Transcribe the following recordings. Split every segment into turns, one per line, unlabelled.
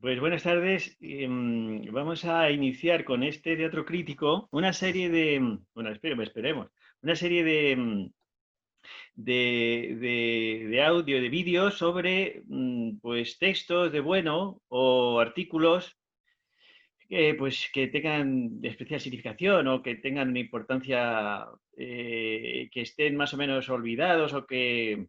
Pues buenas tardes. Vamos a iniciar con este teatro crítico una serie de, bueno, esperemos, una serie de audio, de vídeos sobre pues textos de bueno o artículos pues, que tengan especial significación o que tengan una importancia, que estén más o menos olvidados o que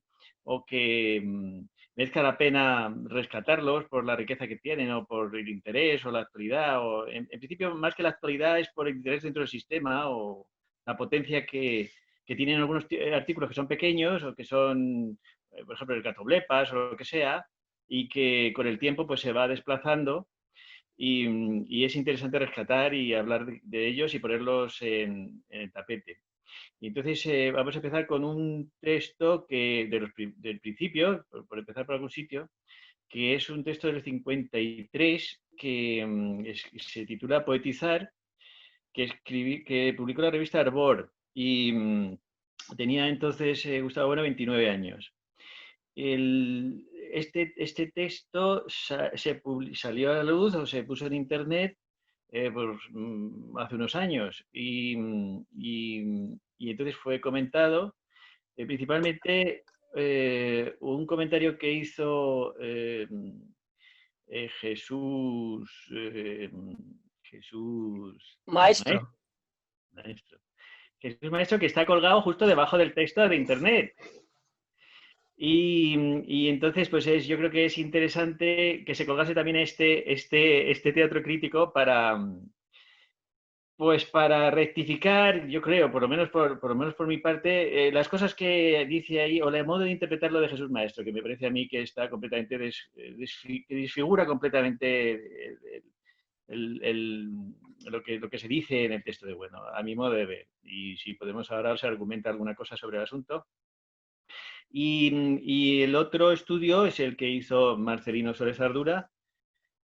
merezca la pena rescatarlos por la riqueza que tienen o por el interés o la actualidad. O, en principio, más que la actualidad es por el interés dentro del sistema o la potencia que tienen algunos artículos que son pequeños o que son, por ejemplo, el Catoblepas o lo que sea, y que con el tiempo pues, se va desplazando y es interesante rescatar y hablar de ellos y ponerlos en el tapete. Y entonces vamos a empezar con un texto del principio, por empezar por algún sitio, que es un texto del 53 que se titula Poetizar, que publicó la revista Arbor y tenía entonces Gustavo Bueno 29 años. Este texto salió a la luz o se puso en internet pues, hace unos años y entonces fue comentado, principalmente un comentario que hizo Jesús, Jesús
Maestro.
Maestro, Jesús Maestro, que está colgado justo debajo del texto de internet. Y entonces, pues yo creo que es interesante que se colgase también este teatro crítico pues para rectificar, yo creo, por lo menos por mi parte, las cosas que dice ahí, o el modo de interpretarlo de Jesús Maestro, que me parece a mí que está completamente, que desfigura completamente el- lo que se dice en el texto de Bueno, a mi modo de ver. Y si podemos ahora se argumenta alguna cosa sobre el asunto. Y el otro estudio es el que hizo Marcelino Soles Ardura,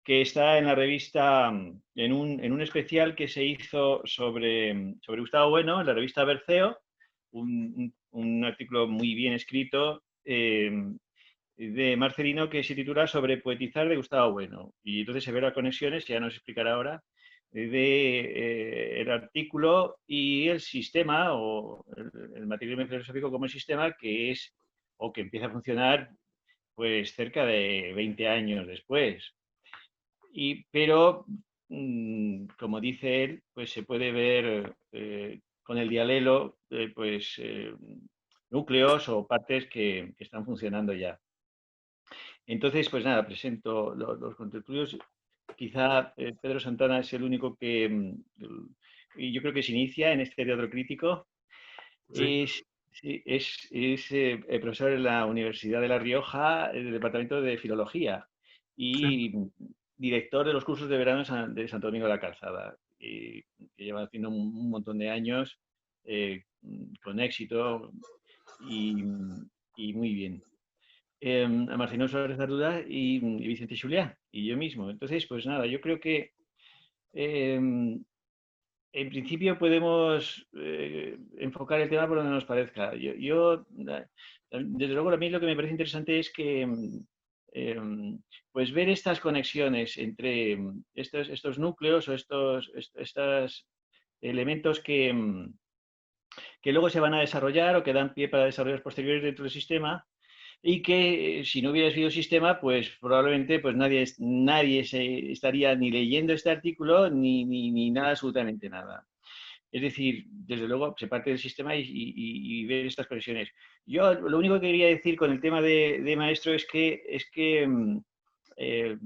que está en la revista, en un especial que se hizo sobre Gustavo Bueno, en la revista Berceo, un artículo muy bien escrito de Marcelino que se titula Sobre poetizar de Gustavo Bueno. Y entonces se ve las conexiones, ya nos explicará ahora, de el artículo y el sistema o el materialismo filosófico como el sistema que es o que empieza a funcionar pues cerca de 20 años después. Pero, como dice él, pues se puede ver con el dialelo pues, núcleos o partes que están funcionando ya. Entonces, pues nada, presento los contertulios. Quizá Pedro Santana es el único y yo creo que se inicia en este teatro crítico.
Sí.
Es profesor en la Universidad de La Rioja, del Departamento de Filología,
Sí.
y director de los cursos de verano de Santo Domingo de la Calzada, que lleva haciendo un montón de años con éxito y, y muy bien. A Marcelino Suárez Arduda y Vicente Xuliá, y yo mismo. Entonces, pues nada, yo creo que em, en principio podemos enfocar el tema por donde nos parezca. Desde luego, a mí lo que me parece interesante es que pues ver estas conexiones entre estos núcleos o estos elementos que luego se van a desarrollar o que dan pie para desarrollos posteriores dentro del sistema y que si no hubiera sido sistema, pues probablemente pues nadie se estaría ni leyendo este artículo ni nada, absolutamente nada. Es decir, desde luego se parte del sistema y ver estas conexiones. Yo lo único que quería decir con el tema de maestro es que eh,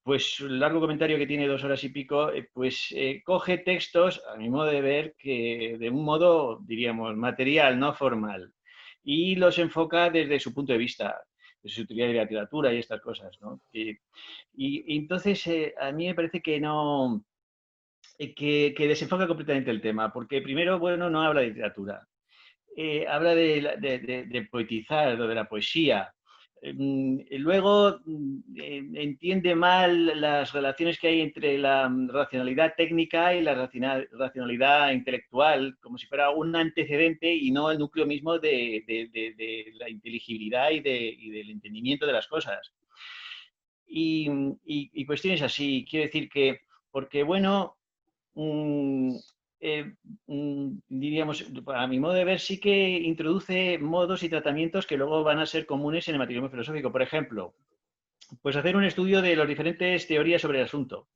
pues el largo comentario que tiene 2 horas y pico, pues coge textos, a mi modo de ver, que de un modo, diríamos, material, no formal, y los enfoca desde su punto de vista, de su teoría de la literatura y estas cosas, ¿no? Y entonces a mí me parece que no, que desenfoca completamente el tema, porque primero, bueno, no habla de literatura, habla de poetizar, lo de la poesía. Luego entiende mal las relaciones que hay entre la racionalidad técnica y la racionalidad intelectual, como si fuera un antecedente y no el núcleo mismo de la inteligibilidad y del entendimiento de las cosas. y cuestiones así. Quiero decir que, porque bueno, diríamos, a mi modo de ver, sí que introduce modos y tratamientos que luego van a ser comunes en el materialismo filosófico. Por ejemplo, pues hacer un estudio de las diferentes teorías sobre el asunto.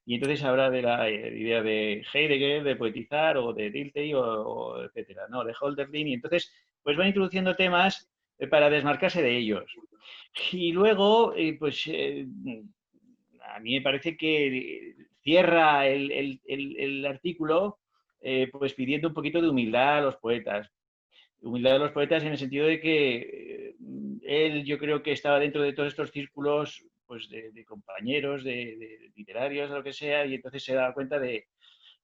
Y entonces habla de la idea de Heidegger, de poetizar, o de Dilthey, o etcétera, ¿no? De Hölderlin. Y entonces, pues van introduciendo temas para desmarcarse de ellos. Y luego, a mí me parece que cierra el artículo pues pidiendo un poquito de humildad a los poetas. Humildad de los poetas en el sentido de que él, yo creo que estaba dentro de todos estos círculos pues de compañeros, de literarios, lo que sea, y entonces se da cuenta de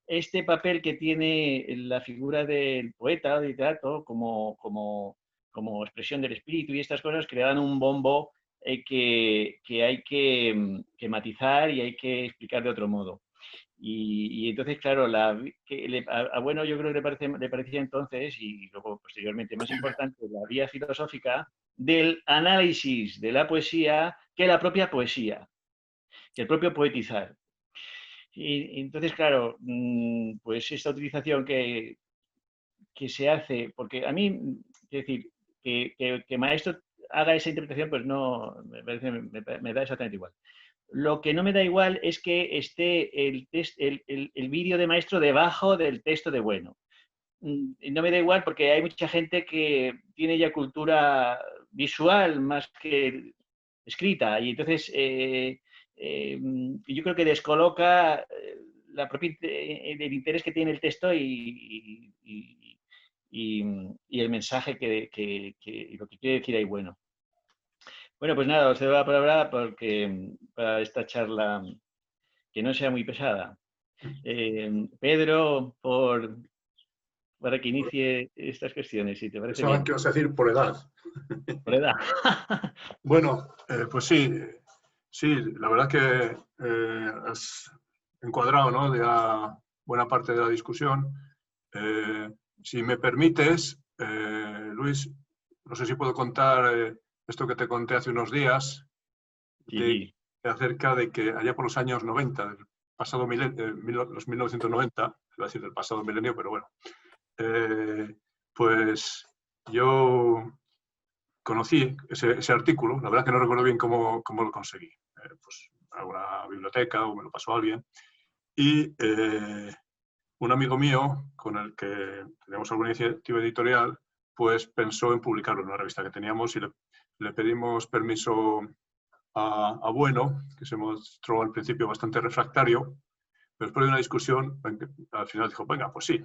este papel que tiene la figura del poeta o literato como expresión del espíritu, y estas cosas que le dan un bombo que hay que matizar y hay que explicar de otro modo. Y entonces, claro, a Bueno yo creo que le parecía entonces, y luego posteriormente más importante, la vía filosófica del análisis de la poesía que la propia poesía, que el propio poetizar. Y entonces, claro, pues esta utilización que se hace, porque a mí, es decir, que Maestro haga esa interpretación, pues no, me da exactamente igual. Lo que no me da igual es que esté el vídeo de Maestro debajo del texto de Bueno. No me da igual porque hay mucha gente que tiene ya cultura visual más que escrita, y entonces yo creo que descoloca el interés que tiene el texto y el mensaje lo que quiere decir ahí Bueno. Bueno, pues nada, os doy la palabra para esta charla que no sea muy pesada. Pedro, para que inicie estas cuestiones, si te parece
Pensaba
bien.
que ibas a decir por edad.
Por edad.
Bueno, pues sí, la verdad que has encuadrado, ¿no?, ya buena parte de la discusión. Si me permites, Luis, no sé si puedo contar esto que te conté hace unos días,
Sí.
acerca de que allá por los años 90, del pasado los 1990, iba a decir del pasado milenio, pero bueno, pues yo conocí ese artículo, la verdad que no recuerdo bien cómo lo conseguí, pues alguna biblioteca o me lo pasó alguien, y un amigo mío con el que teníamos alguna iniciativa editorial, pues pensó en publicarlo en una revista que teníamos y le pedimos permiso a Bueno, que se mostró al principio bastante refractario, pero después de una discusión, al final dijo, venga, pues sí,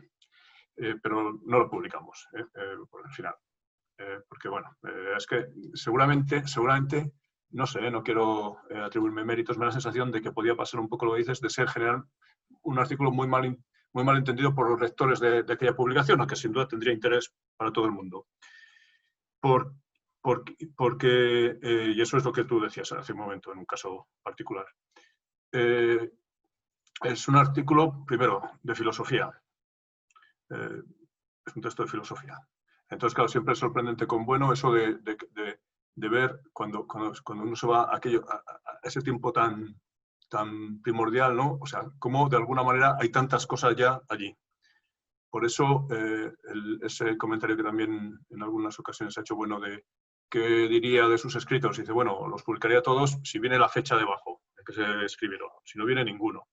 pero no lo publicamos por el final. Porque bueno, es que seguramente, no sé, no quiero atribuirme méritos, me da la sensación de que podía pasar un poco lo que dices, de ser general un artículo muy mal entendido por los lectores de aquella publicación, aunque sin duda tendría interés para todo el mundo. Porque y eso es lo que tú decías hace un momento, en un caso particular. Es un artículo, primero, de filosofía. Es un texto de filosofía. Entonces, claro, siempre es sorprendente con Bueno eso de ver cuando uno se va a ese tiempo tan primordial, ¿no? O sea, cómo de alguna manera hay tantas cosas ya allí. Por eso, ese comentario que también en algunas ocasiones ha hecho Bueno de qué diría de sus escritos, dice, bueno, los publicaría todos si viene la fecha debajo de que se escribieron, si no viene ninguno.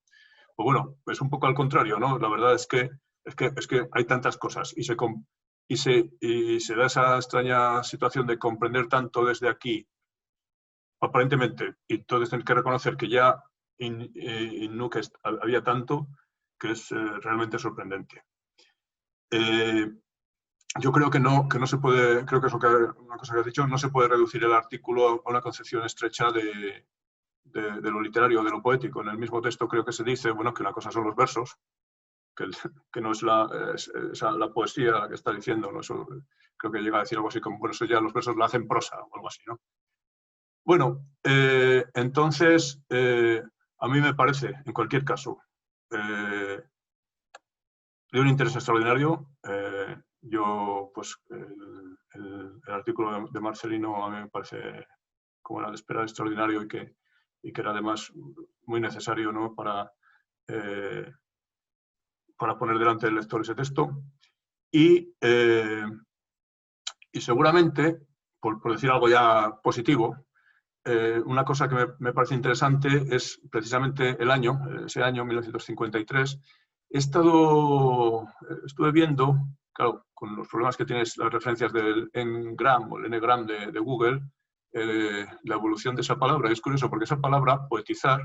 Pues bueno, es un poco al contrario, ¿no? La verdad es que hay tantas cosas y se da esa extraña situación de comprender tanto desde aquí, aparentemente, y entonces tener que reconocer que ya en Nuke había tanto que es realmente sorprendente. Yo creo que no se puede, creo que es una cosa que has dicho, no se puede reducir el artículo a una concepción estrecha de lo literario, de lo poético. En el mismo texto creo que se dice, bueno, que una cosa son los versos, que no es la poesía la que está diciendo, ¿no? Eso, creo que llega a decir algo así como, bueno, eso ya los versos la hacen prosa o algo así, ¿no? Bueno, entonces, a mí me parece, en cualquier caso, de un interés extraordinario. Yo, pues, el artículo de Marcelino a mí me parece, como era de esperar, extraordinario y que y que era además muy necesario, ¿no?, para poner delante del lector ese texto. Y seguramente, por decir algo ya positivo, una cosa que me parece interesante es precisamente ese año, 1953. Estuve viendo, claro, con los problemas que tienes las referencias del Ngram o el Ngram de Google, la evolución de esa palabra. Es curioso porque esa palabra, poetizar,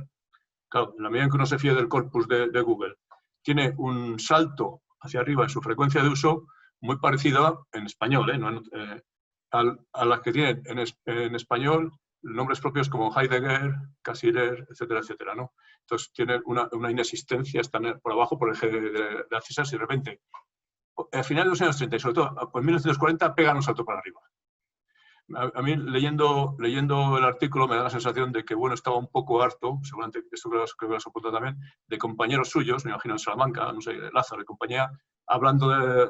claro, en la medida en que uno se fía del corpus de Google, tiene un salto hacia arriba en su frecuencia de uso muy parecida en español, a las que tienen en español nombres propios como Heidegger, Cassirer, etcétera, etcétera, ¿no? Entonces tienen una inexistencia, están por abajo por el eje de abscisas y de repente, al final de los años 30 y sobre todo en 1940, pegan un salto para arriba. A mí, leyendo el artículo, me da la sensación de que, bueno, estaba un poco harto, seguramente esto creo que lo has apuntado también, de compañeros suyos, me imagino en Salamanca, no sé, Lázaro y compañía,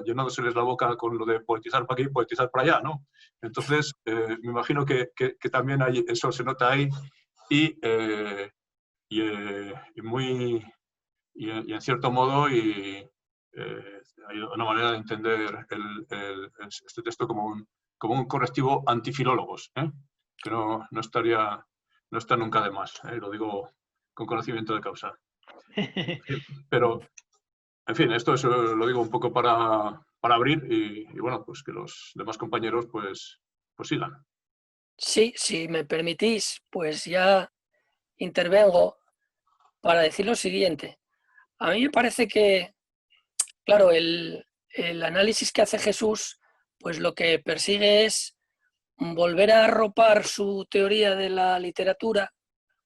llenándoseles la boca con lo de poetizar para aquí, poetizar para allá, ¿no? Entonces, me imagino que también eso se nota ahí y en cierto modo hay una manera de entender este texto como un correctivo antifilólogos, que no está nunca de más, lo digo con conocimiento de causa. Pero, en fin, esto lo digo un poco para abrir y bueno, pues que los demás compañeros pues sigan.
Sí, si me permitís, pues ya intervengo para decir lo siguiente. A mí me parece que, claro, el análisis que hace Jesús, pues lo que persigue es volver a arropar su teoría de la literatura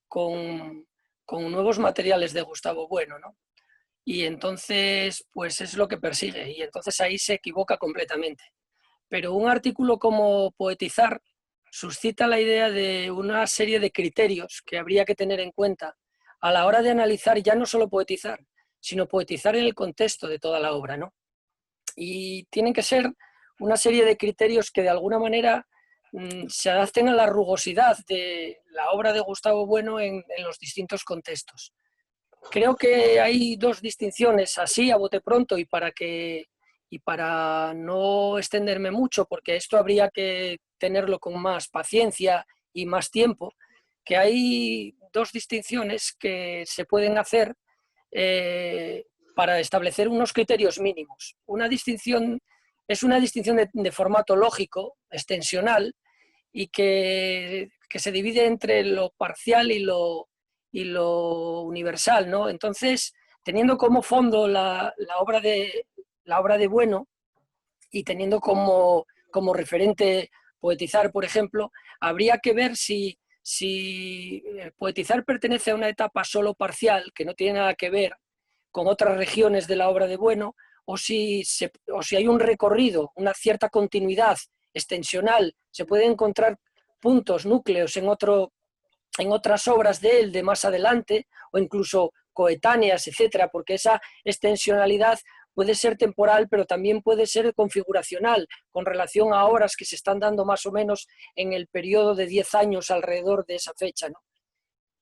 con nuevos materiales de Gustavo Bueno, ¿no? Y entonces, pues es lo que persigue, y entonces ahí se equivoca completamente. Pero un artículo como Poetizar suscita la idea de una serie de criterios que habría que tener en cuenta a la hora de analizar ya no solo poetizar, sino poetizar en el contexto de toda la obra, ¿no? Y tienen que ser una serie de criterios que de alguna manera se adapten a la rugosidad de la obra de Gustavo Bueno en los distintos contextos. Creo que hay dos distinciones así a bote pronto y para no extenderme mucho, porque esto habría que tenerlo con más paciencia y más tiempo, que hay dos distinciones que se pueden hacer para establecer unos criterios mínimos. Una distinción es una distinción de formato lógico, extensional, y que se divide entre lo parcial y lo universal, ¿no? Entonces, teniendo como fondo la obra de Bueno y teniendo como referente Poetizar, por ejemplo, habría que ver si Poetizar pertenece a una etapa solo parcial, que no tiene nada que ver con otras regiones de la obra de Bueno, o si hay un recorrido, una cierta continuidad extensional, se pueden encontrar puntos, núcleos en otras obras de él de más adelante, o incluso coetáneas, etcétera, porque esa extensionalidad puede ser temporal, pero también puede ser configuracional, con relación a obras que se están dando más o menos en el periodo de 10 años alrededor de esa fecha, ¿no?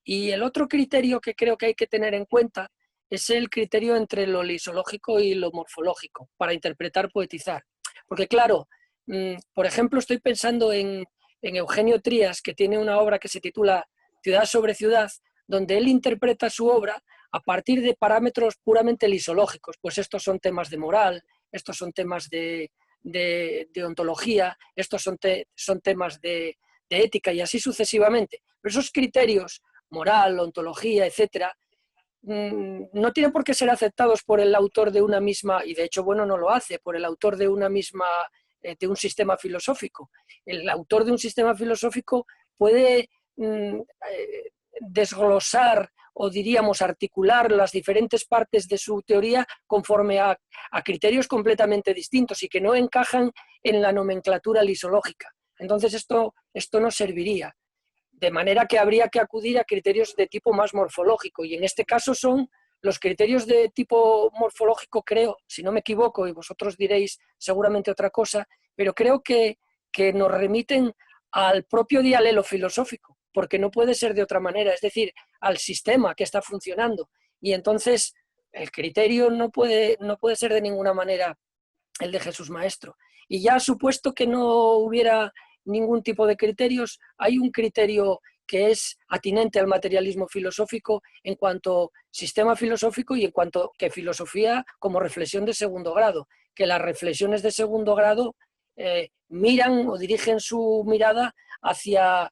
Y el otro criterio que creo que hay que tener en cuenta es el criterio entre lo lisológico y lo morfológico, para interpretar Poetizar. Porque claro, por ejemplo, estoy pensando en Eugenio Trías, que tiene una obra que se titula Ciudad sobre ciudad, donde él interpreta su obra a partir de parámetros puramente lisológicos. Pues estos son temas de moral, estos son temas de ontología, estos son temas de ética y así sucesivamente. Pero esos criterios, moral, ontología, etcétera, no tienen por qué ser aceptados por el autor de una misma, y de hecho Bueno no lo hace, por el autor de una misma, de un sistema filosófico. El autor de un sistema filosófico puede desglosar o diríamos articular las diferentes partes de su teoría conforme a criterios completamente distintos y que no encajan en la nomenclatura lisológica. Entonces esto no serviría. De manera que habría que acudir a criterios de tipo más morfológico, y en este caso son los criterios de tipo morfológico, creo, si no me equivoco, y vosotros diréis seguramente otra cosa, pero creo que nos remiten al propio dialelo filosófico, porque no puede ser de otra manera, es decir, al sistema que está funcionando. Y entonces el criterio no puede ser de ninguna manera el de Jesús Maestro. Y ya supuesto que no hubiera ningún tipo de criterios, hay un criterio que es atinente al materialismo filosófico en cuanto sistema filosófico y en cuanto que filosofía como reflexión de segundo grado, que las reflexiones de segundo grado miran o dirigen su mirada hacia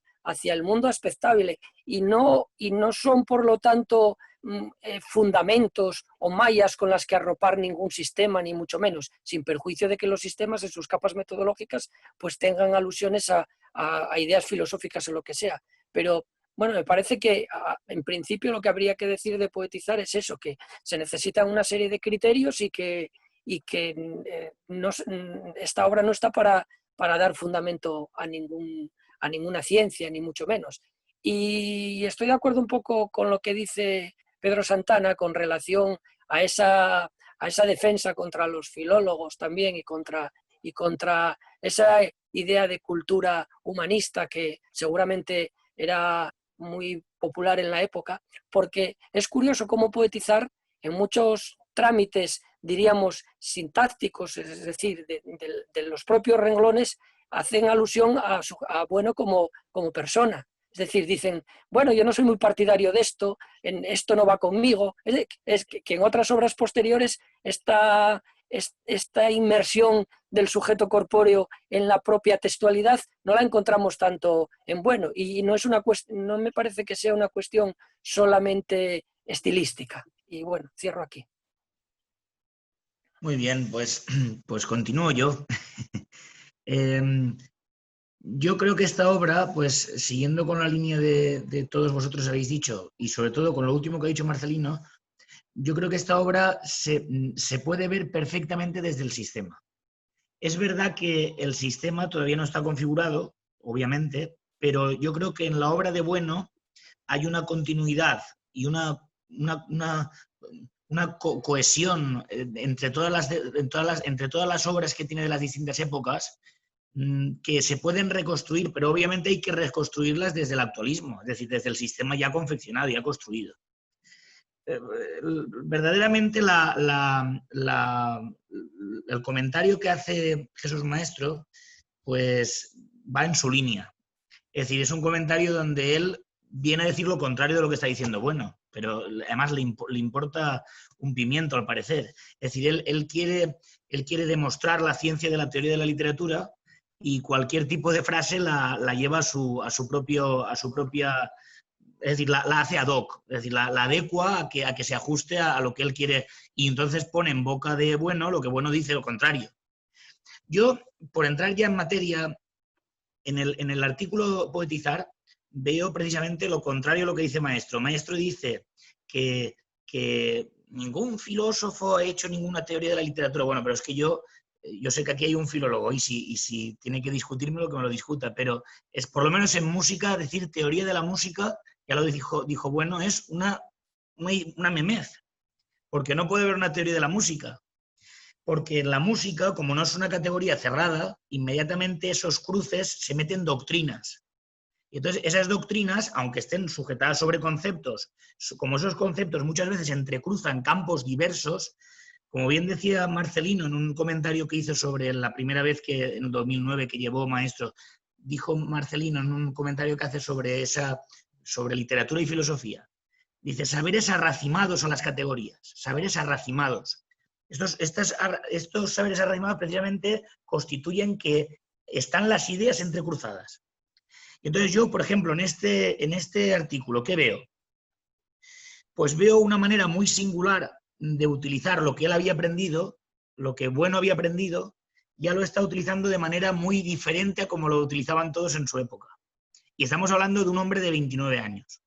el mundo aspectable y no son, por lo tanto, fundamentos o mallas con las que arropar ningún sistema, ni mucho menos, sin perjuicio de que los sistemas en sus capas metodológicas pues tengan alusiones a ideas filosóficas o lo que sea. Pero bueno, me parece que en principio lo que habría que decir de poetizar es eso, que se necesitan una serie de criterios y que esta obra no está para dar fundamento a ninguna ciencia, ni mucho menos. Y estoy de acuerdo un poco con lo que dice Pedro Santana con relación a esa defensa contra los filólogos también y contra esa idea de cultura humanista que seguramente era muy popular en la época, porque es curioso cómo poetizar en muchos trámites, diríamos, sintácticos, es decir, de los propios renglones, hacen alusión a Bueno como persona. Es decir, dicen, bueno, yo no soy muy partidario de esto, esto no va conmigo. Es que en otras obras posteriores esta inmersión del sujeto corpóreo en la propia textualidad no la encontramos tanto en Bueno, y no me parece que sea una cuestión solamente estilística. Y bueno, cierro aquí.
Muy bien, pues continúo yo. Yo creo que esta obra, pues siguiendo con la línea de todos vosotros habéis dicho, y sobre todo con lo último que ha dicho Marcelino, yo creo que esta obra se puede ver perfectamente desde el sistema. Es verdad que el sistema todavía no está configurado, obviamente, pero yo creo que en la obra de Bueno hay una continuidad y una cohesión entre todas las obras que tiene de las distintas épocas, que se pueden reconstruir, pero obviamente hay que reconstruirlas desde el actualismo, es decir, desde el sistema ya confeccionado, ya construido. Verdaderamente el comentario que hace Jesús Maestro pues va en su línea. Es decir, es un comentario donde él viene a decir lo contrario de lo que está diciendo Bueno, pero además le importa un pimiento al parecer. Es decir, él quiere demostrar la ciencia de la teoría de la literatura y cualquier tipo de frase la lleva a su propia... Es decir, la hace ad hoc, es decir, la adecua a que se ajuste a lo que él quiere y entonces pone en boca de Bueno lo que Bueno dice lo contrario. Yo, por entrar ya en materia, en el artículo Poetizar, veo precisamente lo contrario a lo que dice Maestro. Maestro dice que ningún filósofo ha hecho ninguna teoría de la literatura. Bueno, pero es que yo sé que aquí hay un filólogo y si tiene que discutírmelo, que me lo discuta, pero es por lo menos en música, decir teoría de la música, ya lo dijo Bueno, es una memez, porque no puede haber una teoría de la música, porque la música, como no es una categoría cerrada, inmediatamente esos cruces se meten doctrinas. Y entonces esas doctrinas, aunque estén sujetadas sobre conceptos, como esos conceptos muchas veces entrecruzan campos diversos, como bien decía Marcelino en un comentario que hizo sobre la primera vez que en el 2009 que llevó Maestro, dijo Marcelino en un comentario que hace sobre literatura y filosofía, dice, saberes arracimados a las categorías, saberes arracimados. Estos saberes arracimados precisamente constituyen que están las ideas entrecruzadas. Y entonces yo, por ejemplo, en este artículo, ¿qué veo? Pues veo una manera muy singular de utilizar lo que él había aprendido, lo que Bueno había aprendido, ya lo está utilizando de manera muy diferente a como lo utilizaban todos en su época. Y estamos hablando de un hombre de 29 años.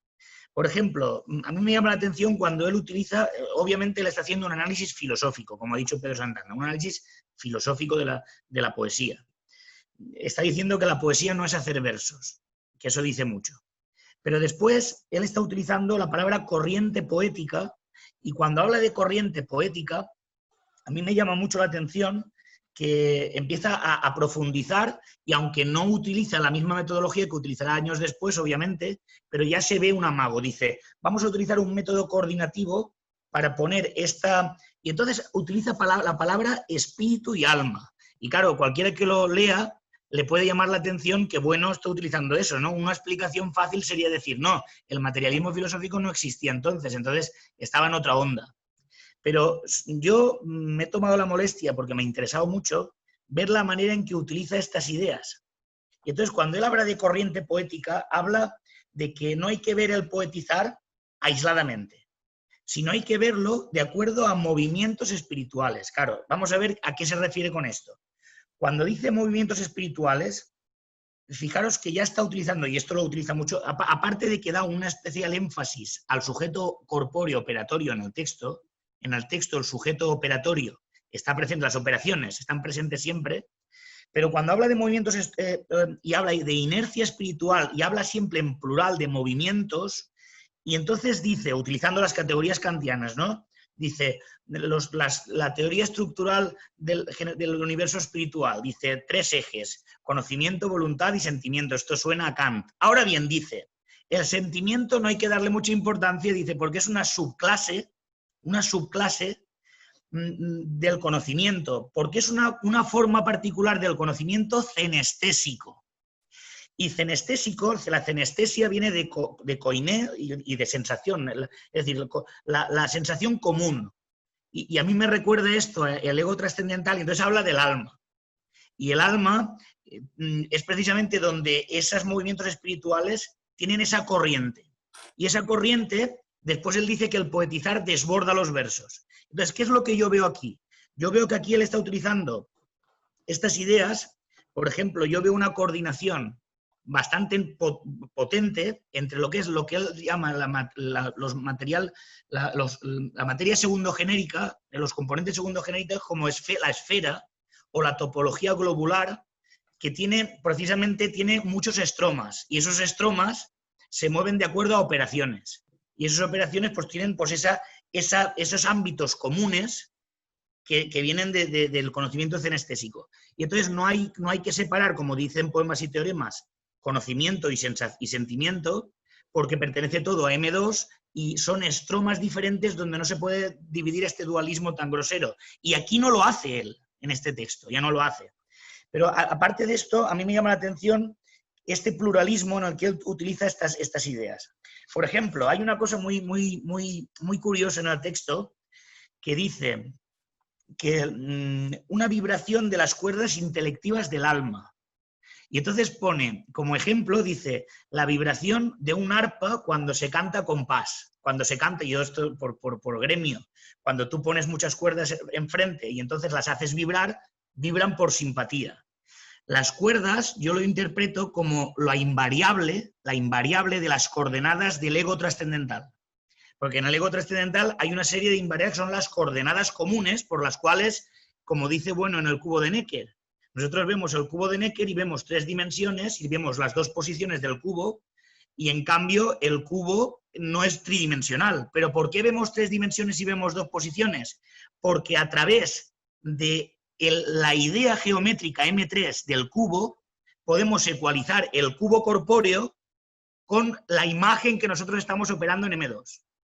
Por ejemplo, a mí me llama la atención cuando él utiliza, obviamente él está haciendo un análisis filosófico, como ha dicho Pedro Santana, un análisis filosófico de la poesía. Está diciendo que la poesía no es hacer versos, que eso dice mucho. Pero después él está utilizando la palabra corriente poética, y cuando habla de corriente poética, a mí me llama mucho la atención que empieza a profundizar y aunque no utiliza la misma metodología que utilizará años después, obviamente, pero ya se ve un amago. Dice, vamos a utilizar un método coordinativo para poner esta... Y entonces utiliza la palabra espíritu y alma. Y claro, cualquiera que lo lea le puede llamar la atención que, bueno, está utilizando eso, ¿no? Una explicación fácil sería decir, no, el materialismo filosófico no existía entonces estaba en otra onda. Pero yo me he tomado la molestia, porque me ha interesado mucho, ver la manera en que utiliza estas ideas. Y entonces, cuando él habla de corriente poética, habla de que no hay que ver el poetizar aisladamente, sino hay que verlo de acuerdo a movimientos espirituales. Claro, vamos a ver a qué se refiere con esto. Cuando dice movimientos espirituales, fijaros que ya está utilizando, y esto lo utiliza mucho, aparte de que da un especial énfasis al sujeto corpóreo operatorio en el texto el sujeto operatorio está presente, las operaciones están presentes siempre, pero cuando habla de movimientos y habla de inercia espiritual y habla siempre en plural de movimientos, y entonces dice, utilizando las categorías kantianas, ¿no? Dice, la teoría estructural del universo espiritual, dice 3 ejes, conocimiento, voluntad y sentimiento. Esto suena a Kant. Ahora bien, dice, el sentimiento no hay que darle mucha importancia, dice, porque es una subclase del conocimiento, porque es una forma particular del conocimiento cenestésico. Y cenestésico, la cenestesia viene de koiné y de sensación, es decir, la sensación común. Y a mí me recuerda esto, el ego trascendental, y entonces habla del alma. Y el alma es precisamente donde esos movimientos espirituales tienen esa corriente. Y esa corriente, después él dice que el poetizar desborda los versos. Entonces, ¿qué es lo que yo veo aquí? Yo veo que aquí él está utilizando estas ideas. Por ejemplo, yo veo una coordinación bastante potente entre lo que él llama la materia segundogenérica, los componentes segundogenéricos, como la esfera o la topología globular, que precisamente tiene muchos estromas, y esos estromas se mueven de acuerdo a operaciones. Y esas operaciones pues tienen pues, esos ámbitos comunes que vienen del conocimiento cenestésico. Y entonces no hay que separar, como dicen Poemas y Teoremas, conocimiento y sentimiento, porque pertenece todo a M2 y son estromas diferentes donde no se puede dividir este dualismo tan grosero. Y aquí no lo hace él, en este texto, ya no lo hace. Pero aparte de esto, a mí me llama la atención este pluralismo en el que él utiliza estas ideas. Por ejemplo, hay una cosa muy curiosa en el texto que dice que una vibración de las cuerdas intelectivas del alma. Y entonces pone, como ejemplo, dice, la vibración de un arpa cuando se canta con paz. Cuando se canta, y yo esto por gremio, cuando tú pones muchas cuerdas enfrente y entonces las haces vibrar, vibran por simpatía. Las cuerdas yo lo interpreto como la invariable de las coordenadas del ego trascendental. Porque en el ego trascendental hay una serie de invariables que son las coordenadas comunes por las cuales, como dice Bueno en el cubo de Necker, nosotros vemos el cubo de Necker y vemos 3 dimensiones y vemos las 2 posiciones del cubo, y en cambio el cubo no es tridimensional. ¿Pero por qué vemos 3 dimensiones y vemos 2 posiciones? Porque a través de la idea geométrica M3 del cubo podemos ecualizar el cubo corpóreo con la imagen que nosotros estamos operando en M2.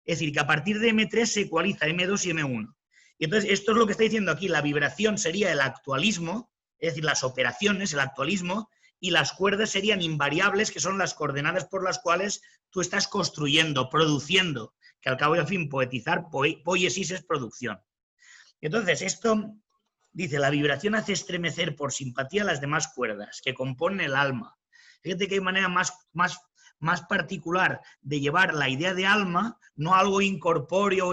Es decir, que a partir de M3 se ecualiza M2 y M1. Y entonces esto es lo que está diciendo aquí, la vibración sería el actualismo, es decir, las operaciones, el actualismo, y las cuerdas serían invariables, que son las coordenadas por las cuales tú estás construyendo, produciendo, que al cabo y al fin poetizar, poiesis es producción. Entonces, esto dice, la vibración hace estremecer por simpatía las demás cuerdas que componen el alma. Fíjate que hay manera más particular de llevar la idea de alma, no algo incorpóreo,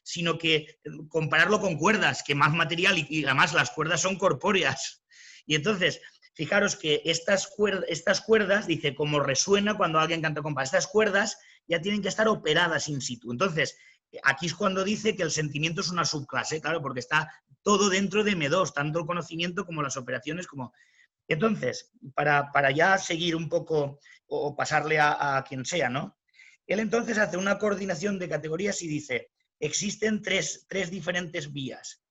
sino que compararlo con cuerdas, que más material, y además las cuerdas son corpóreas. Y entonces, fijaros que estas cuerdas, dice, como resuena cuando alguien canta con paz, estas cuerdas ya tienen que estar operadas in situ. Entonces, aquí es cuando dice que el sentimiento es una subclase, claro, porque está todo dentro de M2, tanto el conocimiento como las operaciones, como... Entonces, para ya seguir un poco o pasarle a quien sea, ¿no? Él entonces hace una coordinación de categorías y dice, existen tres diferentes vías.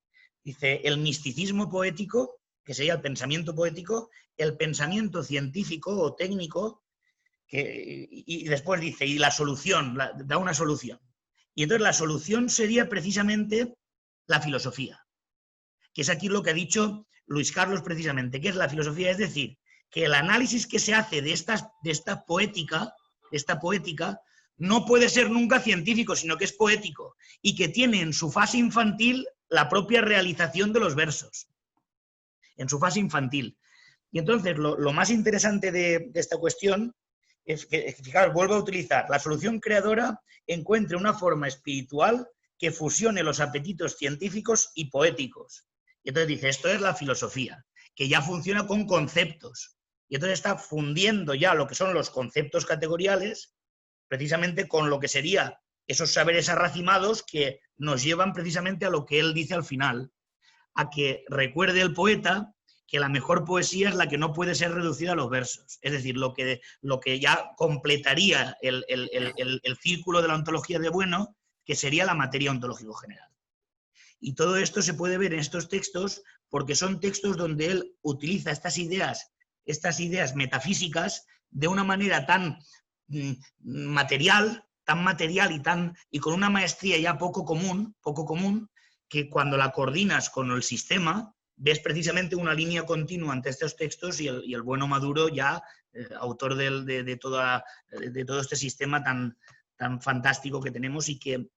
Dice, el misticismo poético, que sería el pensamiento poético, el pensamiento científico o técnico, y después dice, y la solución, da una solución. Y entonces la solución sería precisamente la filosofía, que es aquí lo que ha dicho Luis Carlos precisamente, que es la filosofía, es decir, que el análisis que se hace de esta poética no puede ser nunca científico, sino que es poético, y que tiene en su fase infantil la propia realización de los versos, en su fase infantil. Y entonces lo más interesante de esta cuestión es que, fijaros, vuelvo a utilizar, la solución creadora encuentre una forma espiritual que fusione los apetitos científicos y poéticos. Y entonces dice, esto es la filosofía, que ya funciona con conceptos. Y entonces está fundiendo ya lo que son los conceptos categoriales, precisamente con lo que sería esos saberes arracimados que nos llevan precisamente a lo que él dice al final, a que recuerde el poeta que la mejor poesía es la que no puede ser reducida a los versos. Es decir, lo que ya completaría el círculo de la ontología de bueno, que sería la materia ontológico general. Y todo esto se puede ver en estos textos porque son textos donde él utiliza estas ideas metafísicas de una manera tan material y con una maestría ya poco común, que cuando la coordinas con el sistema, ves precisamente una línea continua ante estos textos y el bueno Maduro ya, autor de todo este sistema tan fantástico que tenemos y que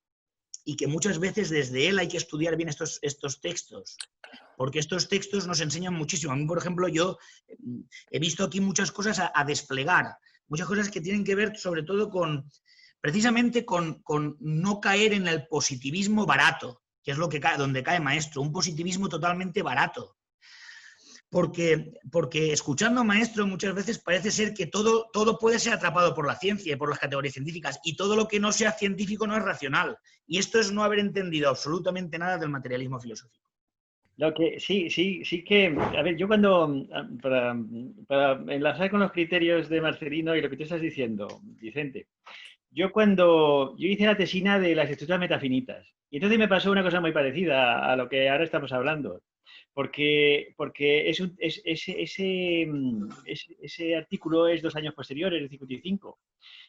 muchas veces desde él hay que estudiar bien estos textos, porque estos textos nos enseñan muchísimo. A mí, por ejemplo, yo he visto aquí muchas cosas a desplegar, muchas cosas que tienen que ver sobre todo precisamente con no caer en el positivismo barato, que es donde cae Maestro, un positivismo totalmente barato. Porque escuchando a Maestro muchas veces parece ser que todo puede ser atrapado por la ciencia y por las categorías científicas, y todo lo que no sea científico no es racional. Y esto es no haber entendido absolutamente nada del materialismo filosófico.
Lo que sí que, a ver, yo cuando, para enlazar con los criterios de Marcelino y lo que tú estás diciendo, Vicente, yo hice la tesina de las estructuras metafinitas, y entonces me pasó una cosa muy parecida a lo que ahora estamos hablando, porque ese artículo es 2 años posteriores, el 55,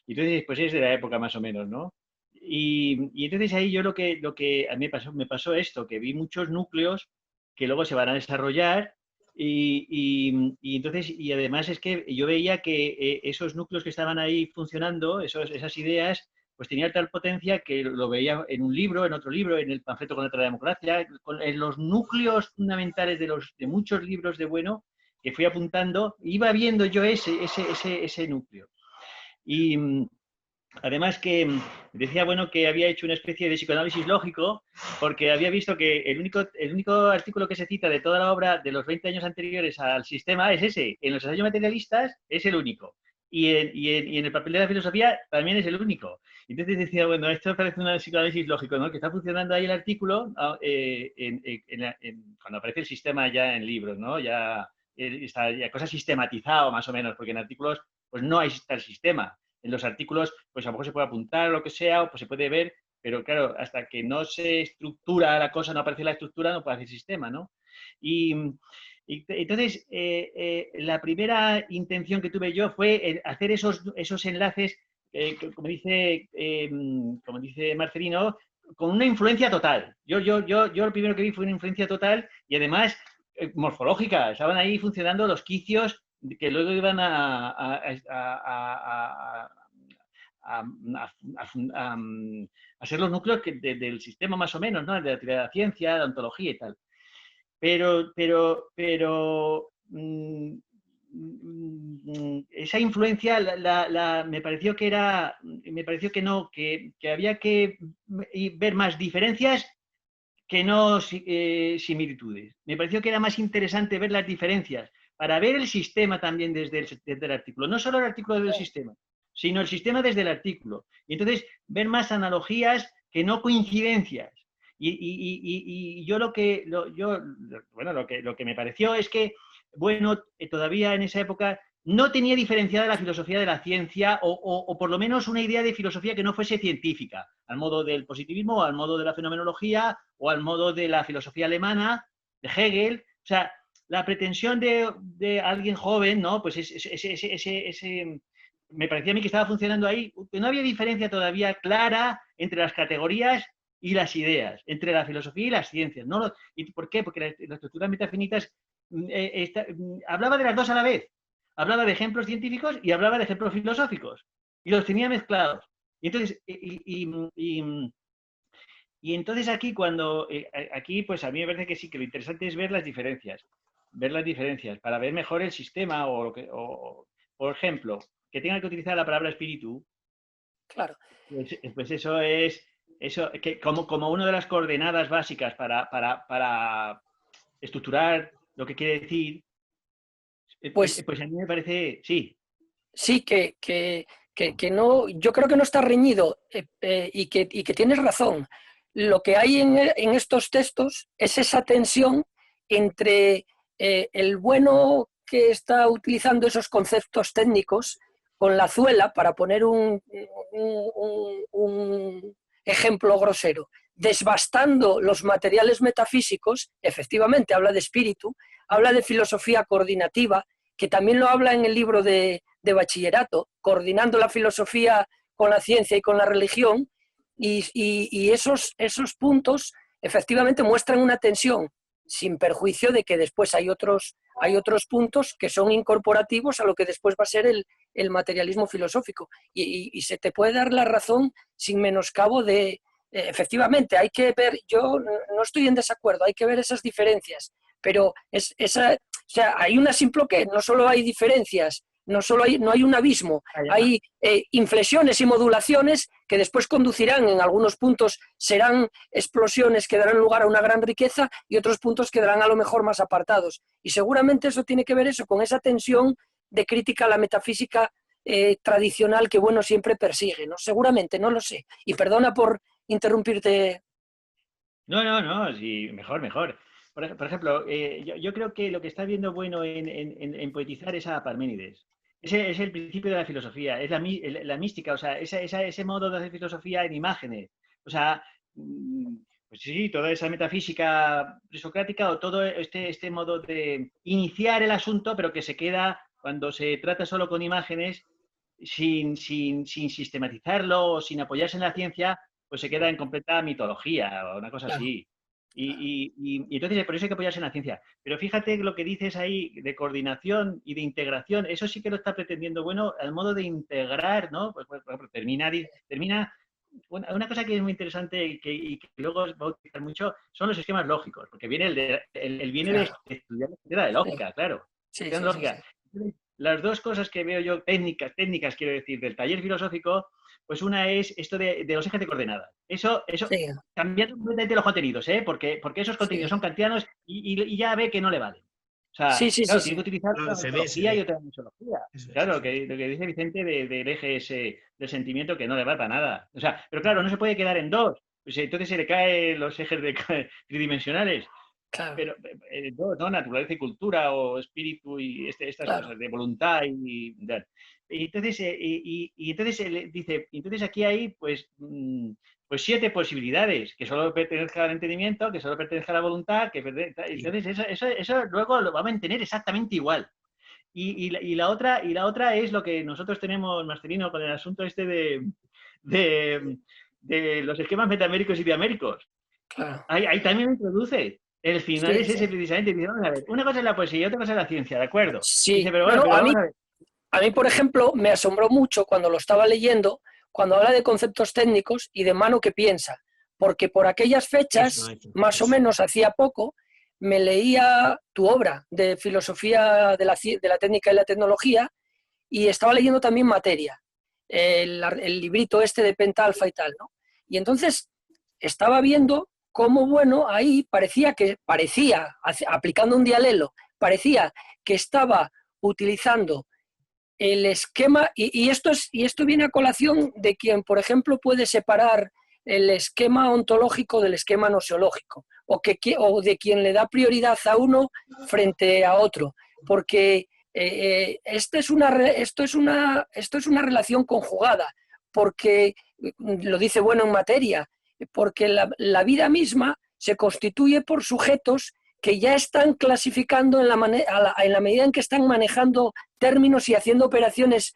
y entonces pues es de la época más o menos, ¿no? Y entonces ahí yo lo que a mí me pasó esto, que vi muchos núcleos que luego se van a desarrollar y entonces, y además es que yo veía que esos núcleos que estaban ahí funcionando, esas ideas, pues tenían tal potencia que lo veía en un libro, en otro libro, en el panfleto contra la democracia, en los núcleos fundamentales de muchos libros de bueno que fui apuntando, iba viendo yo ese núcleo. Y además que decía, bueno, que había hecho una especie de psicoanálisis lógico porque había visto que el único artículo que se cita de toda la obra de los 20 años anteriores al sistema es ese. En los ensayos materialistas es el único. Y en el papel de la filosofía también es el único. Entonces decía, bueno, esto parece un psicoanálisis lógico, ¿no? Que está funcionando ahí el artículo cuando aparece el sistema ya en libros, ¿no? Ya está ya cosa sistematizado más o menos, porque en artículos pues no hay tal sistema. En los artículos, pues a lo mejor se puede apuntar o lo que sea, o pues se puede ver, pero claro, hasta que no se estructura la cosa, no aparece la estructura, no puede hacer sistema, ¿no? Y entonces, la primera intención que tuve yo fue hacer esos enlaces, como dice Marcelino, con una influencia total. Yo lo primero que vi fue una influencia total y además morfológica. Estaban ahí funcionando los quicios que luego iban a ser los núcleos del sistema más o menos, ¿no? De la teoría de la ciencia, la ontología y tal. Pero esa influencia me pareció que había que ver más diferencias que no similitudes. Me pareció que era más interesante ver las diferencias para ver el sistema también desde el artículo. No solo el artículo del sistema, sino el sistema desde el artículo. Y entonces ver más analogías que no coincidencias. Y yo lo que me pareció es que, bueno, todavía en esa época no tenía diferenciada la filosofía de la ciencia o por lo menos una idea de filosofía que no fuese científica, al modo del positivismo, o al modo de la fenomenología o al modo de la filosofía alemana de Hegel. O sea, la pretensión de alguien joven, ¿no? Pues me parecía a mí que estaba funcionando ahí, que no había diferencia todavía clara entre las categorías y las ideas, entre la filosofía y las ciencias. ¿No? ¿Y por qué? Porque la estructura metafinitas hablaba de las dos a la vez. Hablaba de ejemplos científicos y hablaba de ejemplos filosóficos. Y los tenía mezclados. Y entonces, y entonces aquí, aquí, pues a mí me parece que sí, que lo interesante es ver las diferencias para ver mejor el sistema por ejemplo, que tenga que utilizar la palabra espíritu.
Claro.
Pues eso es que como una de las coordenadas básicas para estructurar lo que quiere decir, pues a mí me parece, sí.
Sí, que no, yo creo que no está reñido y que tienes razón. Lo que hay en estos textos es esa tensión entre el bueno que está utilizando esos conceptos técnicos con la zuela, para poner un ejemplo grosero, desbastando los materiales metafísicos. Efectivamente habla de espíritu, habla de filosofía coordinativa, que también lo habla en el libro de bachillerato, coordinando la filosofía con la ciencia y con la religión, y esos puntos efectivamente muestran una tensión, sin perjuicio de que después hay otros puntos que son incorporativos a lo que después va a ser el materialismo filosófico. Y se te puede dar la razón sin menoscabo de... efectivamente, hay que ver, yo no estoy en desacuerdo, hay que ver esas diferencias, pero o sea, hay una simple que no solo hay diferencias, no hay un abismo, hay inflexiones y modulaciones que después conducirán, en algunos puntos serán explosiones que darán lugar a una gran riqueza, y otros puntos quedarán a lo mejor más apartados. Y seguramente eso tiene que ver con esa tensión de crítica a la metafísica tradicional que Bueno siempre persigue, ¿no? Seguramente, no lo sé. Y perdona por interrumpirte.
No, sí, mejor. Por ejemplo, yo creo que lo que está viendo Bueno en poetizar es a Parménides. Ese es el principio de la filosofía, es la mística, o sea, ese modo de hacer filosofía en imágenes. O sea, pues sí, toda esa metafísica presocrática, o todo este modo de iniciar el asunto, pero que se queda, cuando se trata solo con imágenes, sin sistematizarlo o sin apoyarse en la ciencia, pues se queda en completa mitología o una cosa así. Y entonces por eso hay que apoyarse en la ciencia. Pero fíjate lo que dices ahí de coordinación y de integración, eso sí que lo está pretendiendo Bueno, al modo de integrar, ¿no? Pues termina una cosa que es muy interesante y que luego va a utilizar mucho son los esquemas lógicos, porque viene el viene
Claro.
de estudiar la teoría de lógica, claro.
Sí,
Lógica.
sí.
Las dos cosas que veo yo, técnicas quiero decir, del taller filosófico, pues una es esto de los ejes de coordenadas. Eso
Sí,
cambiando completamente los contenidos, porque esos contenidos son kantianos y ya ve que no le valen. O sea,
sí.
claro, tiene que utilizar
Claro,
otra
se ve.
metodología y otra metodología.
Eso es,
Claro,
eso
lo que dice Vicente del eje ese del sentimiento, que no le va para nada. O sea, pero claro, no se puede quedar en dos. Pues entonces se le caen los ejes tridimensionales.
claro,
Pero no, naturaleza y cultura, o espíritu y estas
claro.
cosas de voluntad y entonces entonces él dice, entonces aquí hay pues 7 posibilidades, que solo pertenezcan al entendimiento, que solo pertenezcan a la voluntad, entonces eso luego lo va a mantener exactamente igual. Y la otra es lo que nosotros tenemos, Marcelino, con el asunto este de los esquemas metaméricos y diaméricos.
Claro.
Ahí también me introduce. El final es ese, precisamente. Dice, vamos a ver, una cosa es la poesía y otra cosa es la ciencia, ¿de acuerdo?
Sí.
Dice, pero
No,
bueno, pero
a
vamos a ver.
mí, por ejemplo, me asombró mucho cuando lo estaba leyendo, cuando habla de conceptos técnicos y de mano que piensa, porque por aquellas fechas, más o menos hacía poco, me leía tu obra de filosofía de la técnica y la tecnología, y estaba leyendo también Materia, el librito este de Pentalfa y tal, ¿no? Y entonces estaba viendo cómo, bueno, ahí parecía, aplicando un dialelo, parecía que estaba utilizando el esquema, y esto viene a colación de quien, por ejemplo, puede separar el esquema ontológico del esquema noseológico, o de quien le da prioridad a uno frente a otro, porque esto es una relación conjugada, porque lo dice Bueno en Materia, porque la vida misma se constituye por sujetos que ya están clasificando en la medida en que están manejando términos y haciendo operaciones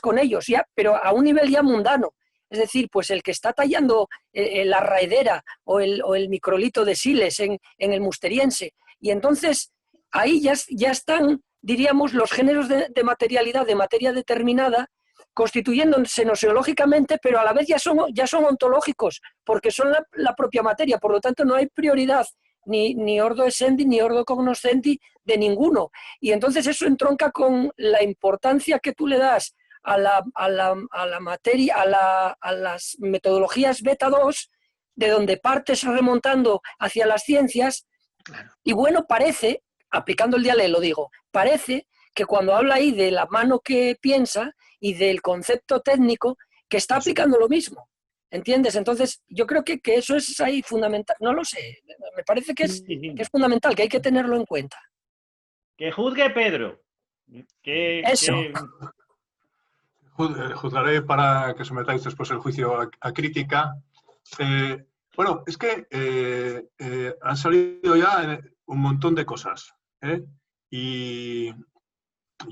con ellos, ya, pero a un nivel ya mundano. Es decir, pues el que está tallando la raedera o el microlito de Siles en el Musteriense. Y entonces ahí ya están, diríamos, los géneros de materialidad, de materia determinada, constituyéndose noseológicamente, pero a la vez ya son ontológicos, porque son la propia materia. Por lo tanto, no hay prioridad ni ordo essendi ni ordo cognoscendi de ninguno. Y entonces eso entronca con la importancia que tú le das a la materia, a las metodologías beta 2, de donde partes remontando hacia las ciencias.
Claro.
Y bueno, parece, aplicando el dialéctico, digo, parece que cuando habla ahí de la mano que piensa y del concepto técnico, que está aplicando lo mismo. ¿Entiendes? Entonces, yo creo que eso es ahí fundamental. No lo sé, me parece que es fundamental, que hay que tenerlo en cuenta.
Que juzgue Pedro.
Eso.
Juzgaré para que sometáis después el juicio a crítica. Bueno, es que han salido ya un montón de cosas, y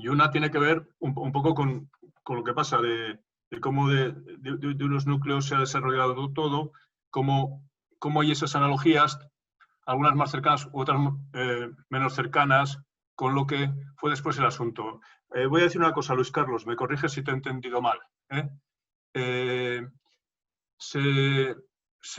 una tiene que ver un poco con lo que pasa de cómo de unos núcleos se ha desarrollado todo, cómo hay esas analogías, algunas más cercanas, otras menos cercanas, con lo que fue después el asunto. Voy a decir una cosa, Luis Carlos, me corriges si te he entendido mal. Se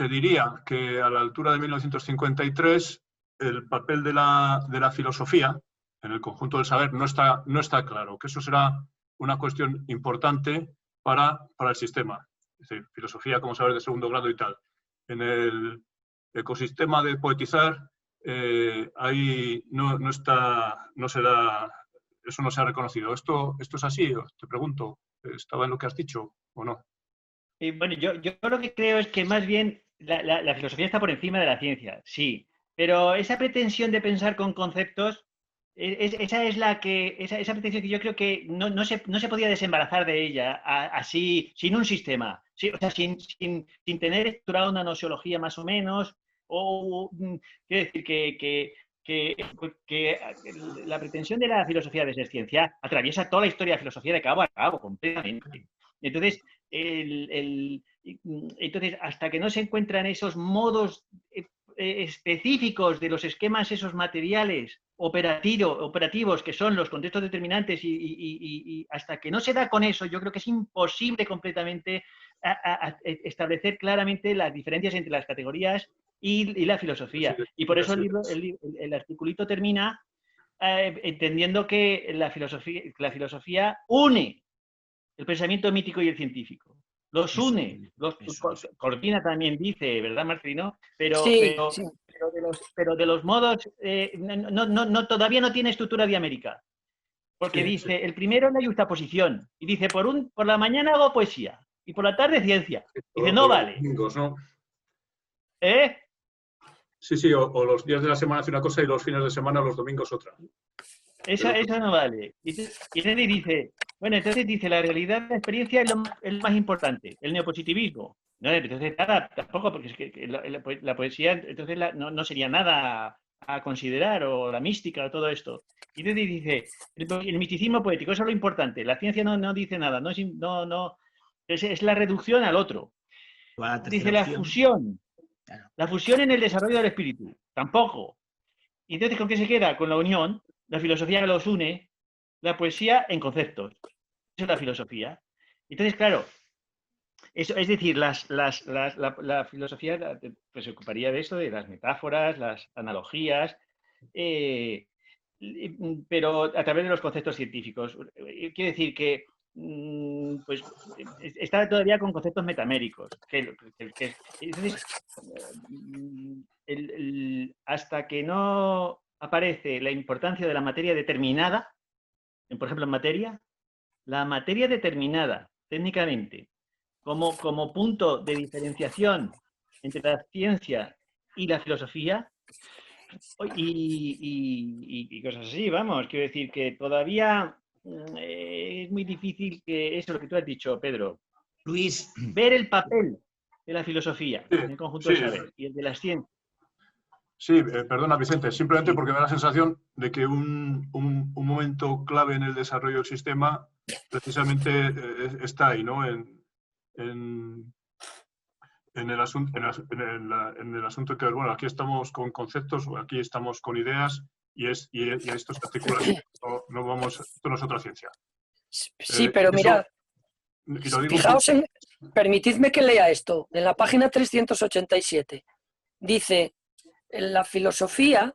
diría que a la altura de 1953 el papel de la filosofía en el conjunto del saber no está claro, que eso será una cuestión importante para el sistema. Es decir, filosofía como saber de segundo grado y tal. En el ecosistema de poetizar, ahí no se da, eso no se ha reconocido. ¿Esto es así? Te pregunto, ¿estaba en lo que has dicho o no?
Bueno, yo lo que creo es que más bien la filosofía está por encima de la ciencia, sí, pero esa pretensión de pensar con conceptos, esa pretensión que yo creo que no se podía desembarazar de ella así, sin un sistema, sí, o sea, sin tener estructurada una nosiología más o menos, quiero decir que la pretensión de la filosofía de ser ciencia atraviesa toda la historia de la filosofía de cabo a cabo, completamente. Entonces, entonces, hasta que no se encuentran esos modos específicos de los esquemas, esos materiales operativos que son los contextos determinantes, y hasta que no se da con eso, yo creo que es imposible completamente establecer claramente las diferencias entre las categorías y la filosofía. Y por eso el articulito termina entendiendo que la filosofía une el pensamiento mítico y el científico. Los une, Cortina también dice, ¿verdad, Marcelino? Pero de los modos, todavía no tiene estructura diamérica. Porque dice, el primero es la yuxtaposición, y dice, por la mañana hago poesía, y por la tarde ciencia. Dice, no vale.
Domingos, ¿no?
¿Eh?
Sí, o los días de la semana hace una cosa y los fines de semana, los domingos otra.
Eso no vale. Y entonces dice, entonces dice, la realidad de la experiencia es lo más importante, el neopositivismo. No, entonces nada, tampoco, porque es que la poesía entonces no sería nada a considerar, o la mística, o todo esto. Y entonces dice, el misticismo poético, eso es lo importante. La ciencia no dice nada, es la reducción al otro. Dice la fusión. La fusión en el desarrollo del espíritu, tampoco. Y entonces, ¿con qué se queda? Con la unión. La filosofía los une, la poesía en conceptos. Eso es la filosofía. Entonces, claro, eso, es decir, la filosofía pues, se ocuparía de eso, de las metáforas, las analogías, pero a través de los conceptos científicos. Quiere decir que pues, está todavía con conceptos metaméricos. Entonces, hasta que no aparece la importancia de la materia determinada, por ejemplo, la materia determinada técnicamente como punto de diferenciación entre la ciencia y la filosofía y cosas así, vamos, quiero decir que todavía es muy difícil que eso, lo que tú has dicho, Pedro,
Luis,
ver el papel de la filosofía en el conjunto del saber y el de las ciencias.
Sí, perdona Vicente, simplemente porque me da la sensación de que un momento clave en el desarrollo del sistema precisamente está ahí, ¿no? En el asunto, en el asunto que, bueno, aquí estamos con conceptos, aquí estamos con ideas y a esto se articula, no vamos, esto no es otra ciencia.
Sí, pero mirad,
y lo digo
fijaos permitidme que lea esto, en la página 387, dice, en la filosofía,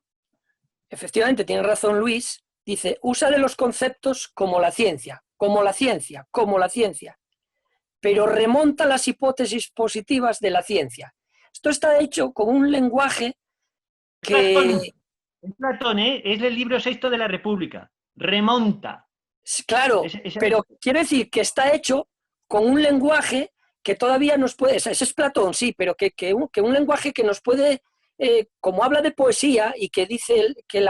efectivamente tiene razón Luis, dice, usa de los conceptos como la ciencia, como la ciencia, como la ciencia, pero remonta las hipótesis positivas de la ciencia. Esto está hecho con un lenguaje que...
Platón, es el libro sexto de la República. Remonta.
Claro, pero quiero decir que está hecho con un lenguaje que todavía nos puede... Ese es Platón, sí, pero que un lenguaje que nos puede... como habla de poesía y que dice que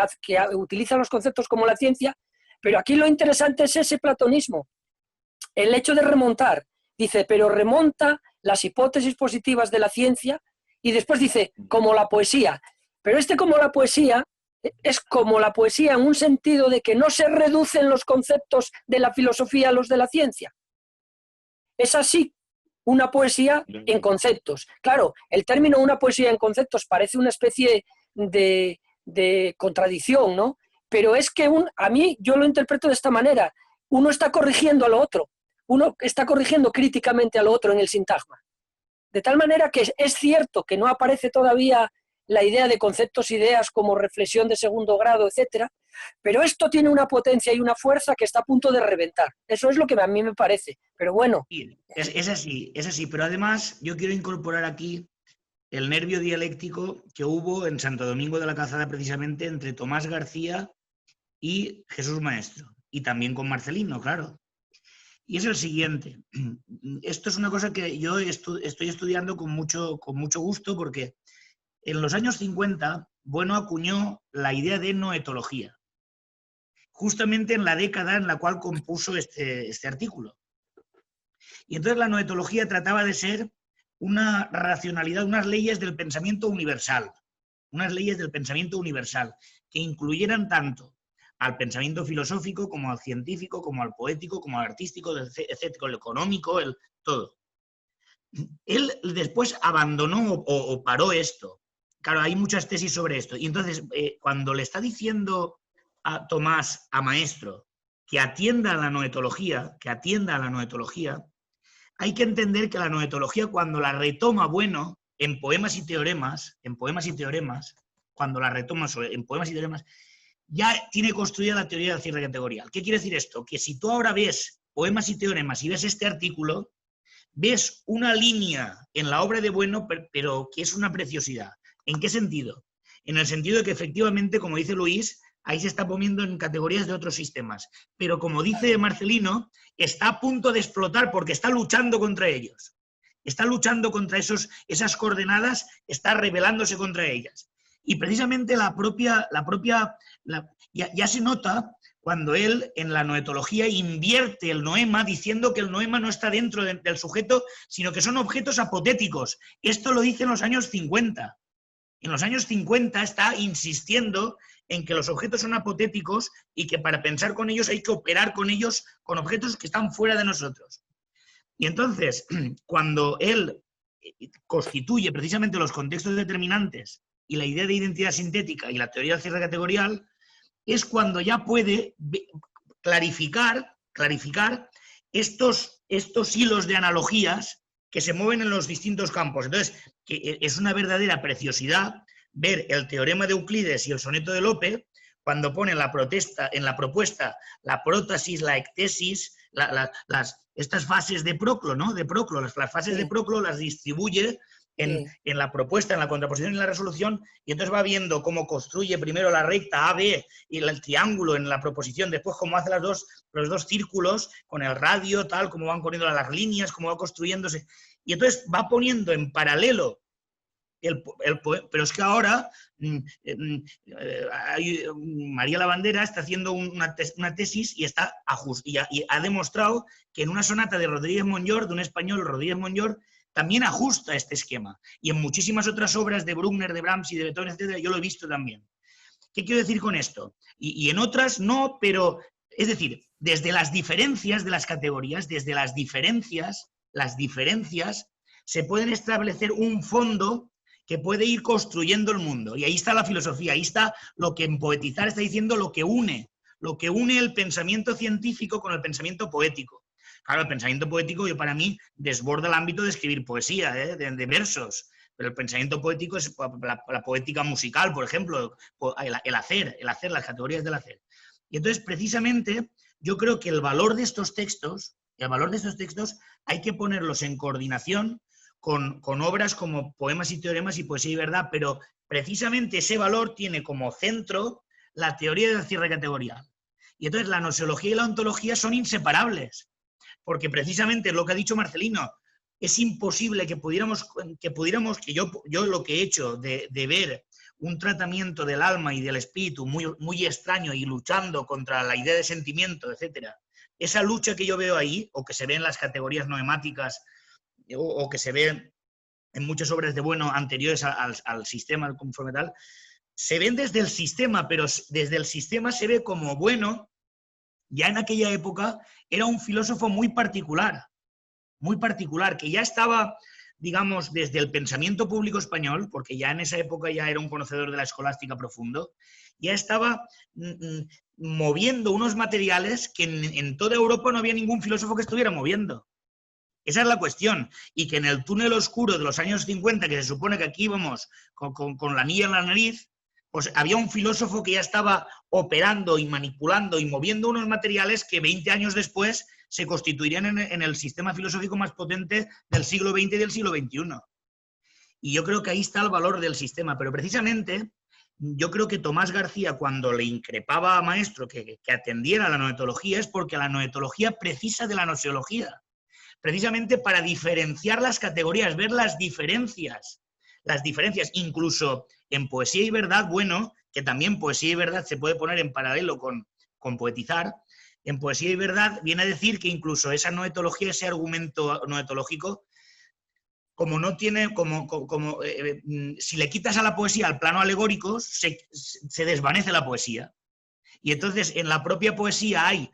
utiliza los conceptos como la ciencia, pero aquí lo interesante es ese platonismo. El hecho de remontar. Dice, pero remonta las hipótesis positivas de la ciencia y después dice, como la poesía. Pero como la poesía es como la poesía en un sentido de que no se reducen los conceptos de la filosofía a los de la ciencia. Es así una poesía en conceptos. Claro, el término una poesía en conceptos parece una especie de contradicción, ¿no? Pero es que a mí yo lo interpreto de esta manera. Uno está corrigiendo a lo otro. Uno está corrigiendo críticamente al otro en el sintagma. De tal manera que es cierto que no aparece todavía la idea de conceptos, ideas como reflexión de segundo grado, etc. Pero esto tiene una potencia y una fuerza que está a punto de reventar. Eso es lo que a mí me parece. Pero bueno.
Es así, pero además yo quiero incorporar aquí el nervio dialéctico que hubo en Santo Domingo de la Calzada precisamente entre Tomás García y Jesús Maestro. Y también con Marcelino, claro. Y es el siguiente. Esto es una cosa que yo estoy estudiando con mucho gusto porque en los años 50 Bueno acuñó la idea de noetología, justamente en la década en la cual compuso este artículo. Y entonces la noetología trataba de ser una racionalidad, unas leyes del pensamiento universal, que incluyeran tanto al pensamiento filosófico, como al científico, como al poético, como al artístico, etcétera, el económico, todo. Él después abandonó o paró esto. Claro, hay muchas tesis sobre esto. Y entonces, cuando le está diciendo a Tomás, a Maestro, que atienda a la noetología, hay que entender que la noetología, cuando la retoma Bueno en Poemas y Teoremas, ya tiene construida la teoría del cierre categorial. ¿Qué quiere decir esto? Que si tú ahora ves Poemas y Teoremas y ves este artículo, ves una línea en la obra de Bueno, pero que es una preciosidad. ¿En qué sentido? En el sentido de que efectivamente, como dice Luis, ahí se está poniendo en categorías de otros sistemas. Pero como dice Marcelino, está a punto de explotar porque está luchando contra ellos. Está luchando contra esas coordenadas, está rebelándose contra ellas. Y precisamente ya se nota cuando él en la noetología invierte el noema diciendo que el noema no está dentro del sujeto, sino que son objetos apotéticos. Esto lo dice en los años 50. En los años 50 está insistiendo en que los objetos son apotéticos y que para pensar con ellos hay que operar con ellos, con objetos que están fuera de nosotros. Y entonces, cuando él constituye precisamente los contextos determinantes y la idea de identidad sintética y la teoría del cierre categorial, es cuando ya puede clarificar estos hilos de analogías que se mueven en los distintos campos. Entonces, que es una verdadera preciosidad ver el teorema de Euclides y el soneto de Lope cuando pone en la propuesta la prótesis, la ectesis, estas fases de Proclo, ¿no? Las fases de Proclo las distribuye en la propuesta, en la contraposición y en la resolución, y entonces va viendo cómo construye primero la recta AB y el triángulo en la proposición, después cómo hace los dos círculos con el radio, tal, cómo van poniendo las líneas, cómo va construyéndose. Y entonces va poniendo en paralelo pero es que ahora María Lavandera está haciendo una tesis y ha demostrado que en una sonata de Rodríguez Monllor, de un español, Rodríguez Monllor, también ajusta este esquema. Y en muchísimas otras obras de Bruckner, de Brahms y de Beethoven, etcétera, yo lo he visto también. ¿Qué quiero decir con esto? Y en otras no, pero, es decir, desde las diferencias de las categorías, desde las diferencias se pueden establecer un fondo que puede ir construyendo el mundo. Y ahí está la filosofía, ahí está lo que en Poetizar está diciendo, lo que une el pensamiento científico con el pensamiento poético. Claro, el pensamiento poético yo para mí desborda el ámbito de escribir poesía, de versos, pero el pensamiento poético es la poética musical, por ejemplo, el hacer, las categorías del hacer. Y entonces, precisamente, yo creo que el valor de estos textos hay que ponerlos en coordinación con obras como Poemas y teoremas y Poesía y verdad, pero precisamente ese valor tiene como centro la teoría del cierre categorial. Y entonces la gnoseología y la ontología son inseparables, porque precisamente es lo que ha dicho Marcelino, es imposible que yo lo que he hecho de ver un tratamiento del alma y del espíritu muy extraño y luchando contra la idea de sentimiento, etcétera. Esa lucha que yo veo ahí, o que se ve en las categorías noemáticas, o que se ve en muchas obras de Bueno anteriores al sistema conforme tal, se ven desde el sistema, pero desde el sistema se ve como Bueno, ya en aquella época, era un filósofo muy particular, que ya estaba, digamos, desde el pensamiento público español, porque ya en esa época ya era un conocedor de la escolástica profundo, ya estaba moviendo unos materiales que en toda Europa no había ningún filósofo que estuviera moviendo. Esa es la cuestión. Y que en el túnel oscuro de los años 50, que se supone que aquí íbamos con la anilla en la nariz, pues había un filósofo que ya estaba operando y manipulando y moviendo unos materiales que 20 años después se constituirían en el sistema filosófico más potente del siglo XX y del siglo XXI. Y yo creo que ahí está el valor del sistema. Pero precisamente, yo creo que Tomás García, cuando le increpaba a Maestro que atendiera a la noetología, es porque la noetología precisa de la gnoseología. Precisamente para diferenciar las categorías, ver las diferencias, incluso en Poesía y verdad, bueno, que también Poesía y verdad se puede poner en paralelo con Poetizar, en Poesía y verdad viene a decir que incluso esa noetología, ese argumento noetológico, como no tiene, si le quitas a la poesía al plano alegórico, se desvanece la poesía. Y entonces en la propia poesía hay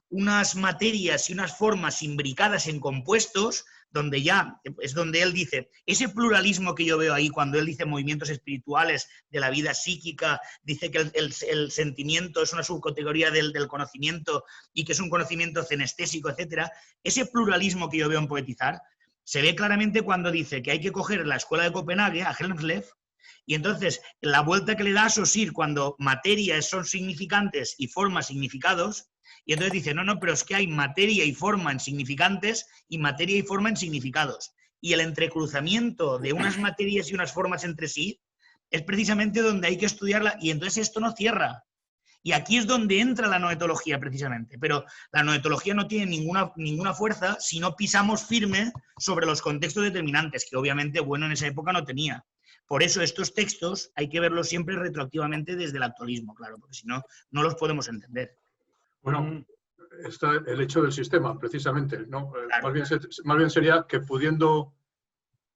unas materias y unas formas imbricadas en compuestos, donde ya es donde él dice, ese pluralismo que yo veo ahí, cuando él dice movimientos espirituales de la vida psíquica, dice que el sentimiento es una subcategoría del conocimiento y que es un conocimiento cenestésico, etc. Ese pluralismo que yo veo en Poetizar se ve claramente cuando dice que hay que coger la escuela de Copenhague, a Helmsleb, y entonces la vuelta que le da a Saussure cuando materias son significantes y formas significados, y entonces dice, no, pero es que hay materia y forma en significantes y materia y forma en significados. Y el entrecruzamiento de unas materias y unas formas entre sí es precisamente donde hay que estudiarla, y entonces esto no cierra. Y aquí es donde entra la noetología precisamente, pero la noetología no tiene ninguna fuerza si no pisamos firme sobre los contextos determinantes, que obviamente Bueno en esa época no tenía. Por eso estos textos hay que verlos siempre retroactivamente desde el actualismo, claro, porque si no, no los podemos entender.
Bueno, está el hecho del sistema, precisamente, ¿no?
Claro.
Más bien sería que pudiendo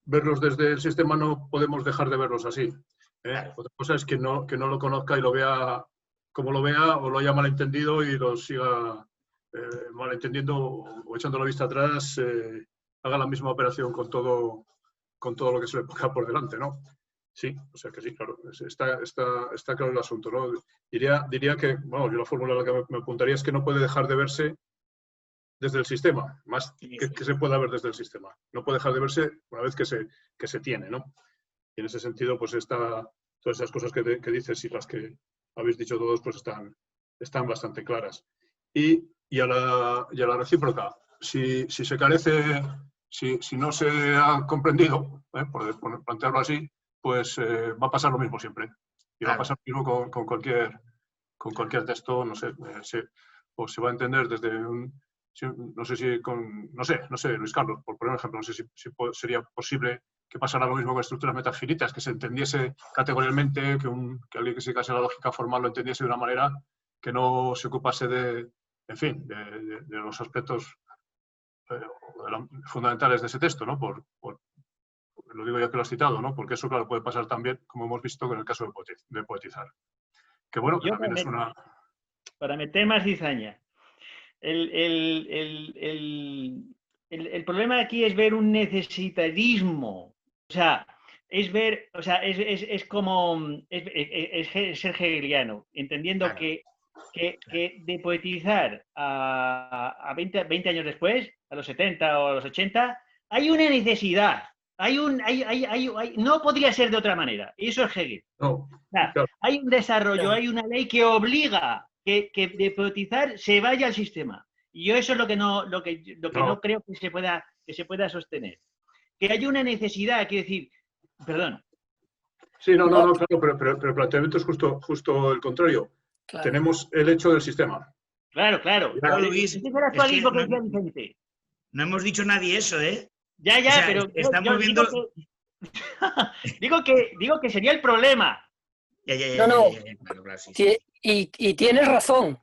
verlos desde el sistema no podemos dejar de verlos así.
Claro.
Otra cosa es que no lo conozca y lo vea como lo vea, o lo haya malentendido y lo siga malentendiendo o echando la vista atrás, haga la misma operación con todo lo que se le ponga por delante, ¿no? Sí, o sea que sí, claro, está claro el asunto, ¿no? Diría que, bueno, yo la fórmula a la que me apuntaría es que no puede dejar de verse desde el sistema, más que se pueda ver desde el sistema. No puede dejar de verse una vez que se tiene, ¿no? Y en ese sentido, pues todas esas cosas que dices y las que habéis dicho todos, pues están bastante claras. Y a la recíproca, si se carece, si no se ha comprendido, por plantearlo así, pues va a pasar lo mismo siempre. Y va a pasar lo mismo con cualquier texto, no sé, o se va a entender desde no sé, Luis Carlos, por poner un ejemplo, no sé si sería posible que pasara lo mismo con estructuras metafinitas, que se entendiese categorialmente, que alguien que se case a la lógica formal lo entendiese de una manera que no se ocupase de los aspectos fundamentales de ese texto, ¿no? Lo digo ya que lo has citado, ¿no? Porque eso, claro, puede pasar también, como hemos visto, con el caso de poetizar. Que bueno, que también es una...
Para meter más cizaña. El problema aquí es ver un necesitarismo. O sea, es ver, o sea, es como, es ser hegeliano, entendiendo
Claro.
que de poetizar a 20 años después, a los 70 o a los 80, hay una necesidad. No podría ser de otra manera. Y eso es Hegel.
No,
O sea,
claro.
hay un desarrollo,
Claro.
hay una ley que obliga que de poetizar se vaya al sistema. Y yo eso es lo que no creo que se pueda sostener. Que hay una necesidad, quiero decir, perdón.
Sí, no, claro, pero el planteamiento es justo el contrario.
Claro.
Tenemos el hecho del sistema.
Claro.
Claro, Luis,
Ese es el actualismo
es que
que decía Vicente.
no hemos dicho nadie eso, ¿eh?
Ya,
O sea,
pero
estamos viendo...
digo que sería el problema.
No.
Claro, sí.
Y tienes razón,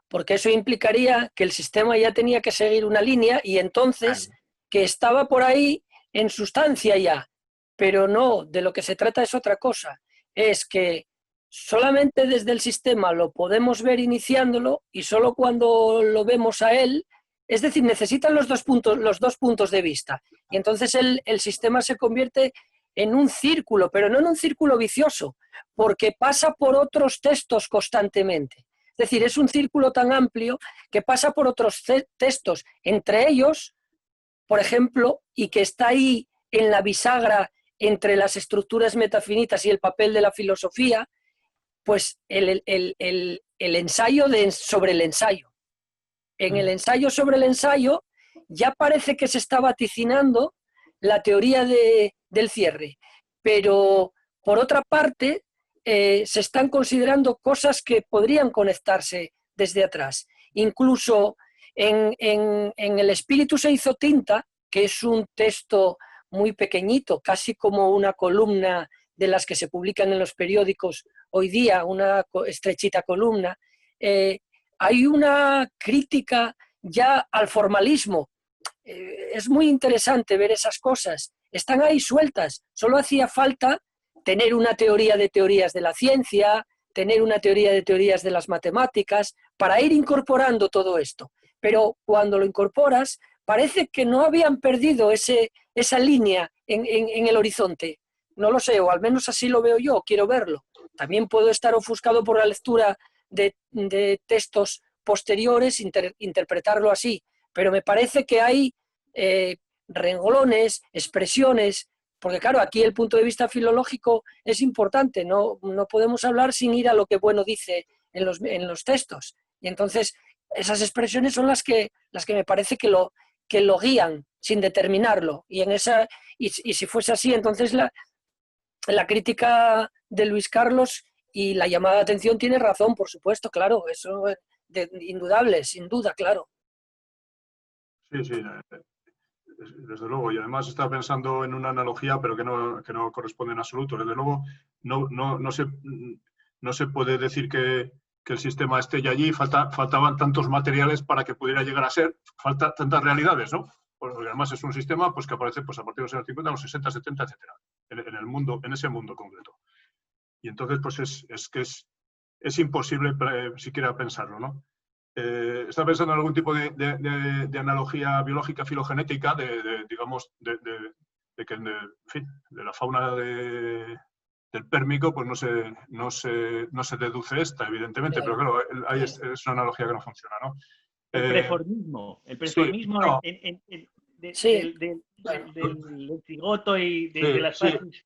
porque eso implicaría que el sistema ya tenía que seguir una línea y entonces
Claro.
que estaba por ahí en sustancia ya, pero no, de lo que se trata es otra cosa, es que solamente desde el sistema lo podemos ver iniciándolo y solo cuando lo vemos a él, es decir, necesitan los dos puntos de vista y entonces el sistema se convierte en un círculo, pero no en un círculo vicioso, porque pasa por otros textos constantemente. Es decir, es un círculo tan amplio que pasa por otros textos, entre ellos, por ejemplo, y que está ahí en la bisagra entre las estructuras metafinitas y el papel de la filosofía, pues el ensayo sobre el ensayo. En el ensayo sobre el ensayo ya parece que se está vaticinando la teoría del cierre, pero por otra parte se están considerando cosas que podrían conectarse desde atrás. Incluso en El espíritu se hizo tinta, que es un texto muy pequeñito, casi como una columna de las que se publican en los periódicos hoy día, una estrechita columna, hay una crítica ya al formalismo. Es muy interesante ver esas cosas. Están ahí sueltas. Solo hacía falta tener una teoría de teorías de la ciencia, tener una teoría de teorías de las matemáticas, para ir incorporando todo esto. Pero cuando lo incorporas, parece que no habían perdido esa línea en el horizonte. No lo sé, o al menos así lo veo yo, quiero verlo. También puedo estar ofuscado por la lectura de textos posteriores, interpretarlo así, pero me parece que hay renglones, expresiones, porque claro, aquí el punto de vista filológico es importante, no podemos hablar sin ir a lo que Bueno dice en los textos. Y entonces esas expresiones son las que me parece que lo guían sin determinarlo. Y si fuese así, entonces la crítica de Luis Carlos y la llamada de atención tiene razón, por supuesto, claro, eso es indudable, sin duda, claro.
Sí, desde luego. Y además estaba pensando en una analogía, pero que no corresponde en absoluto. Desde luego, no se puede decir que el sistema esté ya allí. Faltaban tantos materiales para que pudiera llegar a ser. Faltan tantas realidades, ¿no? Porque además es un sistema pues, que aparece pues, a partir de los años 50, los 60, 70, etcétera, en ese mundo concreto. Y entonces, pues es imposible siquiera pensarlo, ¿no? Estaba pensando en algún tipo de analogía biológica filogenética, digamos, de que en fin, de la fauna del Pérmico, pues no se deduce esta, evidentemente, pero claro, ahí es una analogía que no funciona, ¿no?
El preformismo
Sí,
del cigoto y de las fases.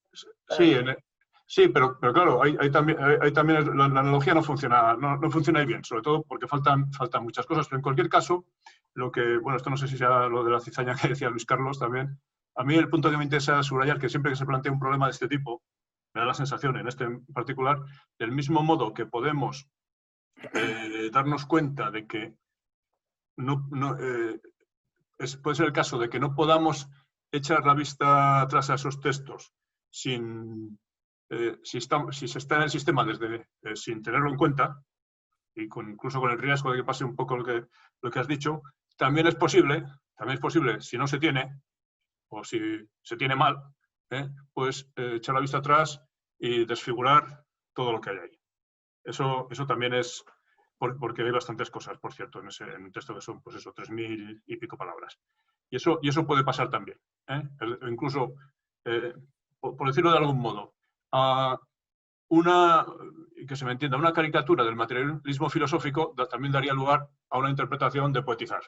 Sí, pero claro, ahí también la analogía no funciona ahí bien, sobre todo porque faltan muchas cosas. Pero en cualquier caso, esto no sé si sea lo de la cizaña que decía Luis Carlos también. A mí el punto que me interesa subrayar que siempre que se plantea un problema de este tipo, me da la sensación, en este en particular, del mismo modo que podemos darnos cuenta de que puede ser el caso de que no podamos echar la vista atrás a esos textos si se está en el sistema sin tenerlo en cuenta, y incluso con el riesgo de que pase un poco lo que has dicho, también es posible, si no se tiene, o si se tiene mal, pues echar la vista atrás y desfigurar todo lo que hay ahí. Eso también es, porque hay bastantes cosas, por cierto, en un texto que son, pues eso, 3000 y pico palabras. Y eso puede pasar también. Incluso, por decirlo de algún modo, que se me entienda, una caricatura del materialismo filosófico también daría lugar a una interpretación de poetizar.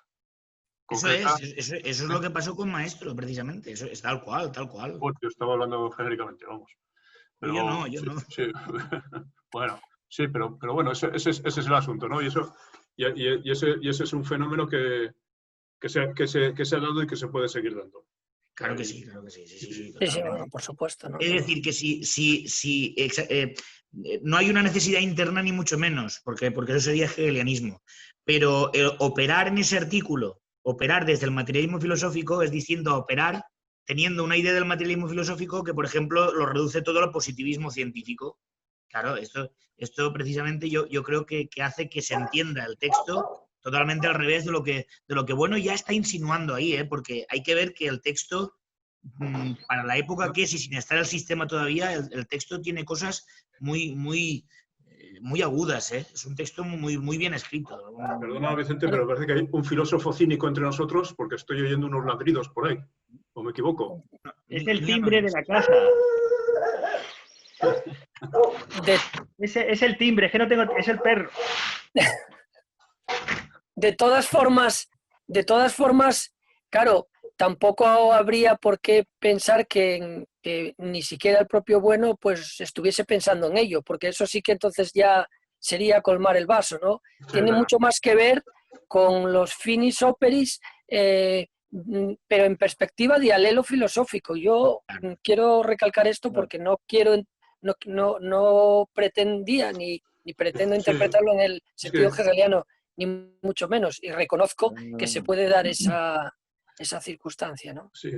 Eso es lo que pasó con Maestro, precisamente. Eso es tal cual, tal cual.
Pues yo estaba hablando genéricamente, vamos. Pero,
yo no.
Sí. Bueno, sí, pero bueno, ese es el asunto, ¿no? Y ese es un fenómeno que se ha dado y que se puede seguir dando.
Claro que sí, claro que sí.
Sí, bueno, por supuesto. ¿No?
Es decir, que no hay una necesidad interna ni mucho menos, porque eso sería hegelianismo. Pero operar en ese artículo, operar desde el materialismo filosófico es distinto a operar teniendo una idea del materialismo filosófico que, por ejemplo, lo reduce todo al positivismo científico. Claro, esto precisamente yo creo que hace que se entienda el texto totalmente al revés de lo que bueno ya está insinuando ahí, porque hay que ver que el texto, para la época que es y sin estar el sistema todavía, el texto tiene cosas muy agudas, Es un texto muy bien escrito.
Perdona, Vicente, pero parece que hay un filósofo cínico entre nosotros porque estoy oyendo unos ladridos por ahí. ¿O me equivoco?
Es el timbre de la casa. Es el timbre, es que no tengo... Es el perro.
De todas formas, claro, tampoco habría por qué pensar que ni siquiera el propio Bueno pues estuviese pensando en ello, porque eso sí que entonces ya sería colmar el vaso, ¿no?
Sí,
Tiene
claro.
mucho más que ver con los finis operis, pero en perspectiva de alelo filosófico. Yo quiero recalcar esto porque no pretendía ni pretendo interpretarlo en el sentido hegeliano, ni mucho menos, y reconozco que se puede dar esa circunstancia, ¿no?
Sí.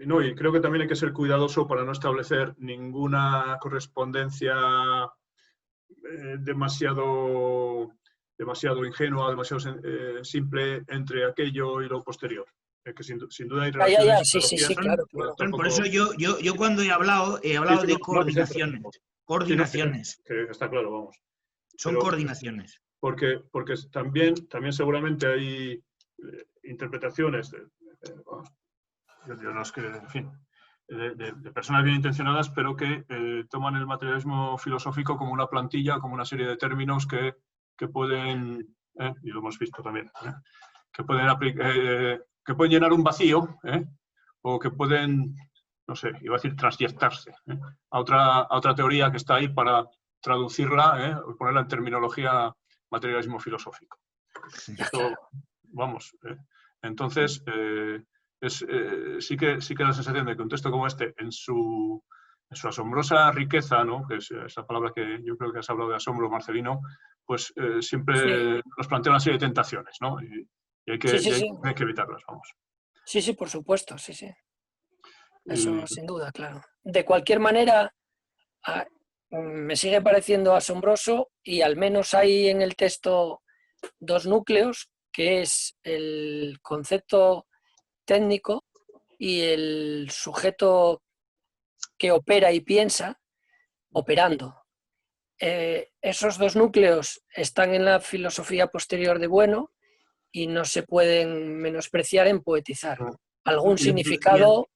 No, y creo que también hay que ser cuidadoso para no establecer ninguna correspondencia demasiado ingenua, demasiado simple entre aquello y lo posterior. Que sin duda hay relaciones.
Sí, claro.
Por eso yo cuando he hablado de coordinaciones. Coordinaciones.
Que está claro, vamos.
Son coordinaciones.
Porque también seguramente hay interpretaciones de personas bien intencionadas, pero que toman el materialismo filosófico como una plantilla, como una serie de términos que pueden, y lo hemos visto también, que pueden llenar un vacío, o que pueden, no sé, iba a decir transiectarse a otra teoría que está ahí para traducirla, o ponerla en terminología materialismo filosófico. Esto, vamos, entonces sí que da la sensación de que un texto como este, en su asombrosa riqueza, ¿no? Que es esa palabra que yo creo que has hablado de asombro, Marcelino, pues siempre nos plantea una serie de tentaciones, ¿no? Y hay que evitarlas, vamos.
Sí, por supuesto, sí. Eso sin duda, claro. De cualquier manera, me sigue pareciendo asombroso y al menos hay en el texto dos núcleos, que es el concepto técnico y el sujeto que opera y piensa operando. Esos dos núcleos están en la filosofía posterior de Bueno y no se pueden menospreciar en poetizar. Algún significado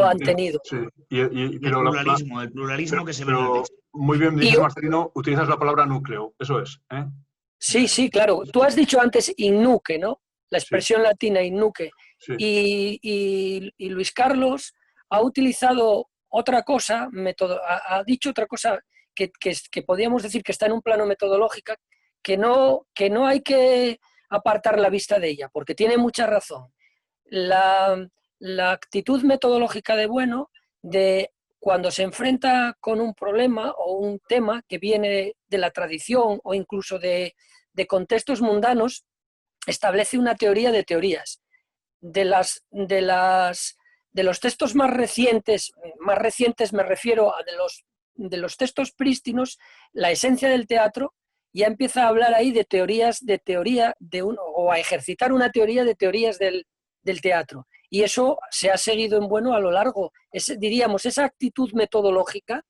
han tenido.
Sí.
El pluralismo que se ve en el texto.
Muy bien, dices, Marcelino, utilizas la palabra núcleo, eso es.
Sí, claro. Tú has dicho antes in nuce, ¿no? La expresión latina in nuce.
Sí.
Y Luis Carlos ha utilizado otra cosa, ha dicho otra cosa que podríamos decir que está en un plano metodológico, que no hay que apartar la vista de ella, porque tiene mucha razón. La actitud metodológica de Bueno, de cuando se enfrenta con un problema o un tema que viene de la tradición o incluso de contextos mundanos, establece una teoría de teorías. De los textos más recientes me refiero a de los textos prístinos, la esencia del teatro ya empieza a hablar ahí de teorías, o a ejercitar una teoría de teorías del teatro. Y eso se ha seguido en bueno a lo largo. Diríamos, esa actitud metodológica,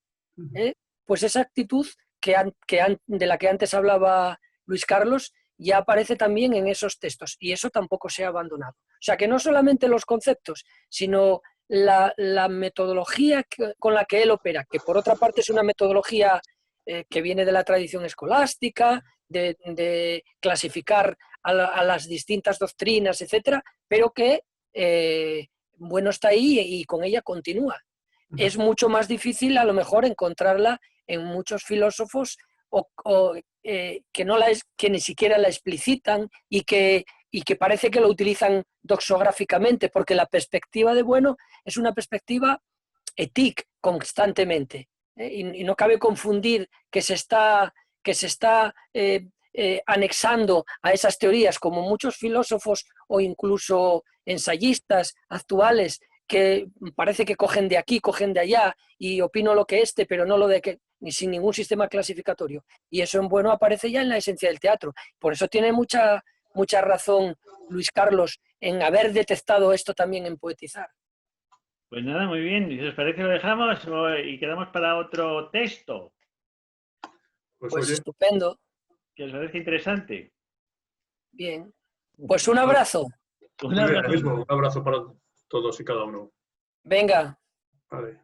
pues esa actitud de la que antes hablaba Luis Carlos, ya aparece también en esos textos, y eso tampoco se ha abandonado. O sea, que no solamente los conceptos, sino la metodología con la que él opera, que por otra parte es una metodología que viene de la tradición escolástica, de clasificar a las distintas doctrinas, etcétera, pero que, bueno, está ahí y con ella continúa. Es mucho más difícil, a lo mejor, encontrarla en muchos filósofos que ni siquiera la explicitan y que parece que lo utilizan doxográficamente, porque la perspectiva de bueno es una perspectiva ética constantemente. Y no cabe confundir que se está anexando a esas teorías, como muchos filósofos o incluso ensayistas actuales que parece que cogen de aquí, cogen de allá y opino lo que pero no lo de que, ni sin ningún sistema clasificatorio. Y eso en bueno aparece ya en la esencia del teatro. Por eso tiene mucha razón Luis Carlos en haber detectado esto también en poetizar.
Pues nada, muy bien. Si os parece, lo dejamos y quedamos para otro texto.
Pues
oye,
estupendo.
¿Que os parece interesante?
Bien. Pues un abrazo.
Un abrazo.
Un abrazo para todos y cada uno.
Venga.
Vale.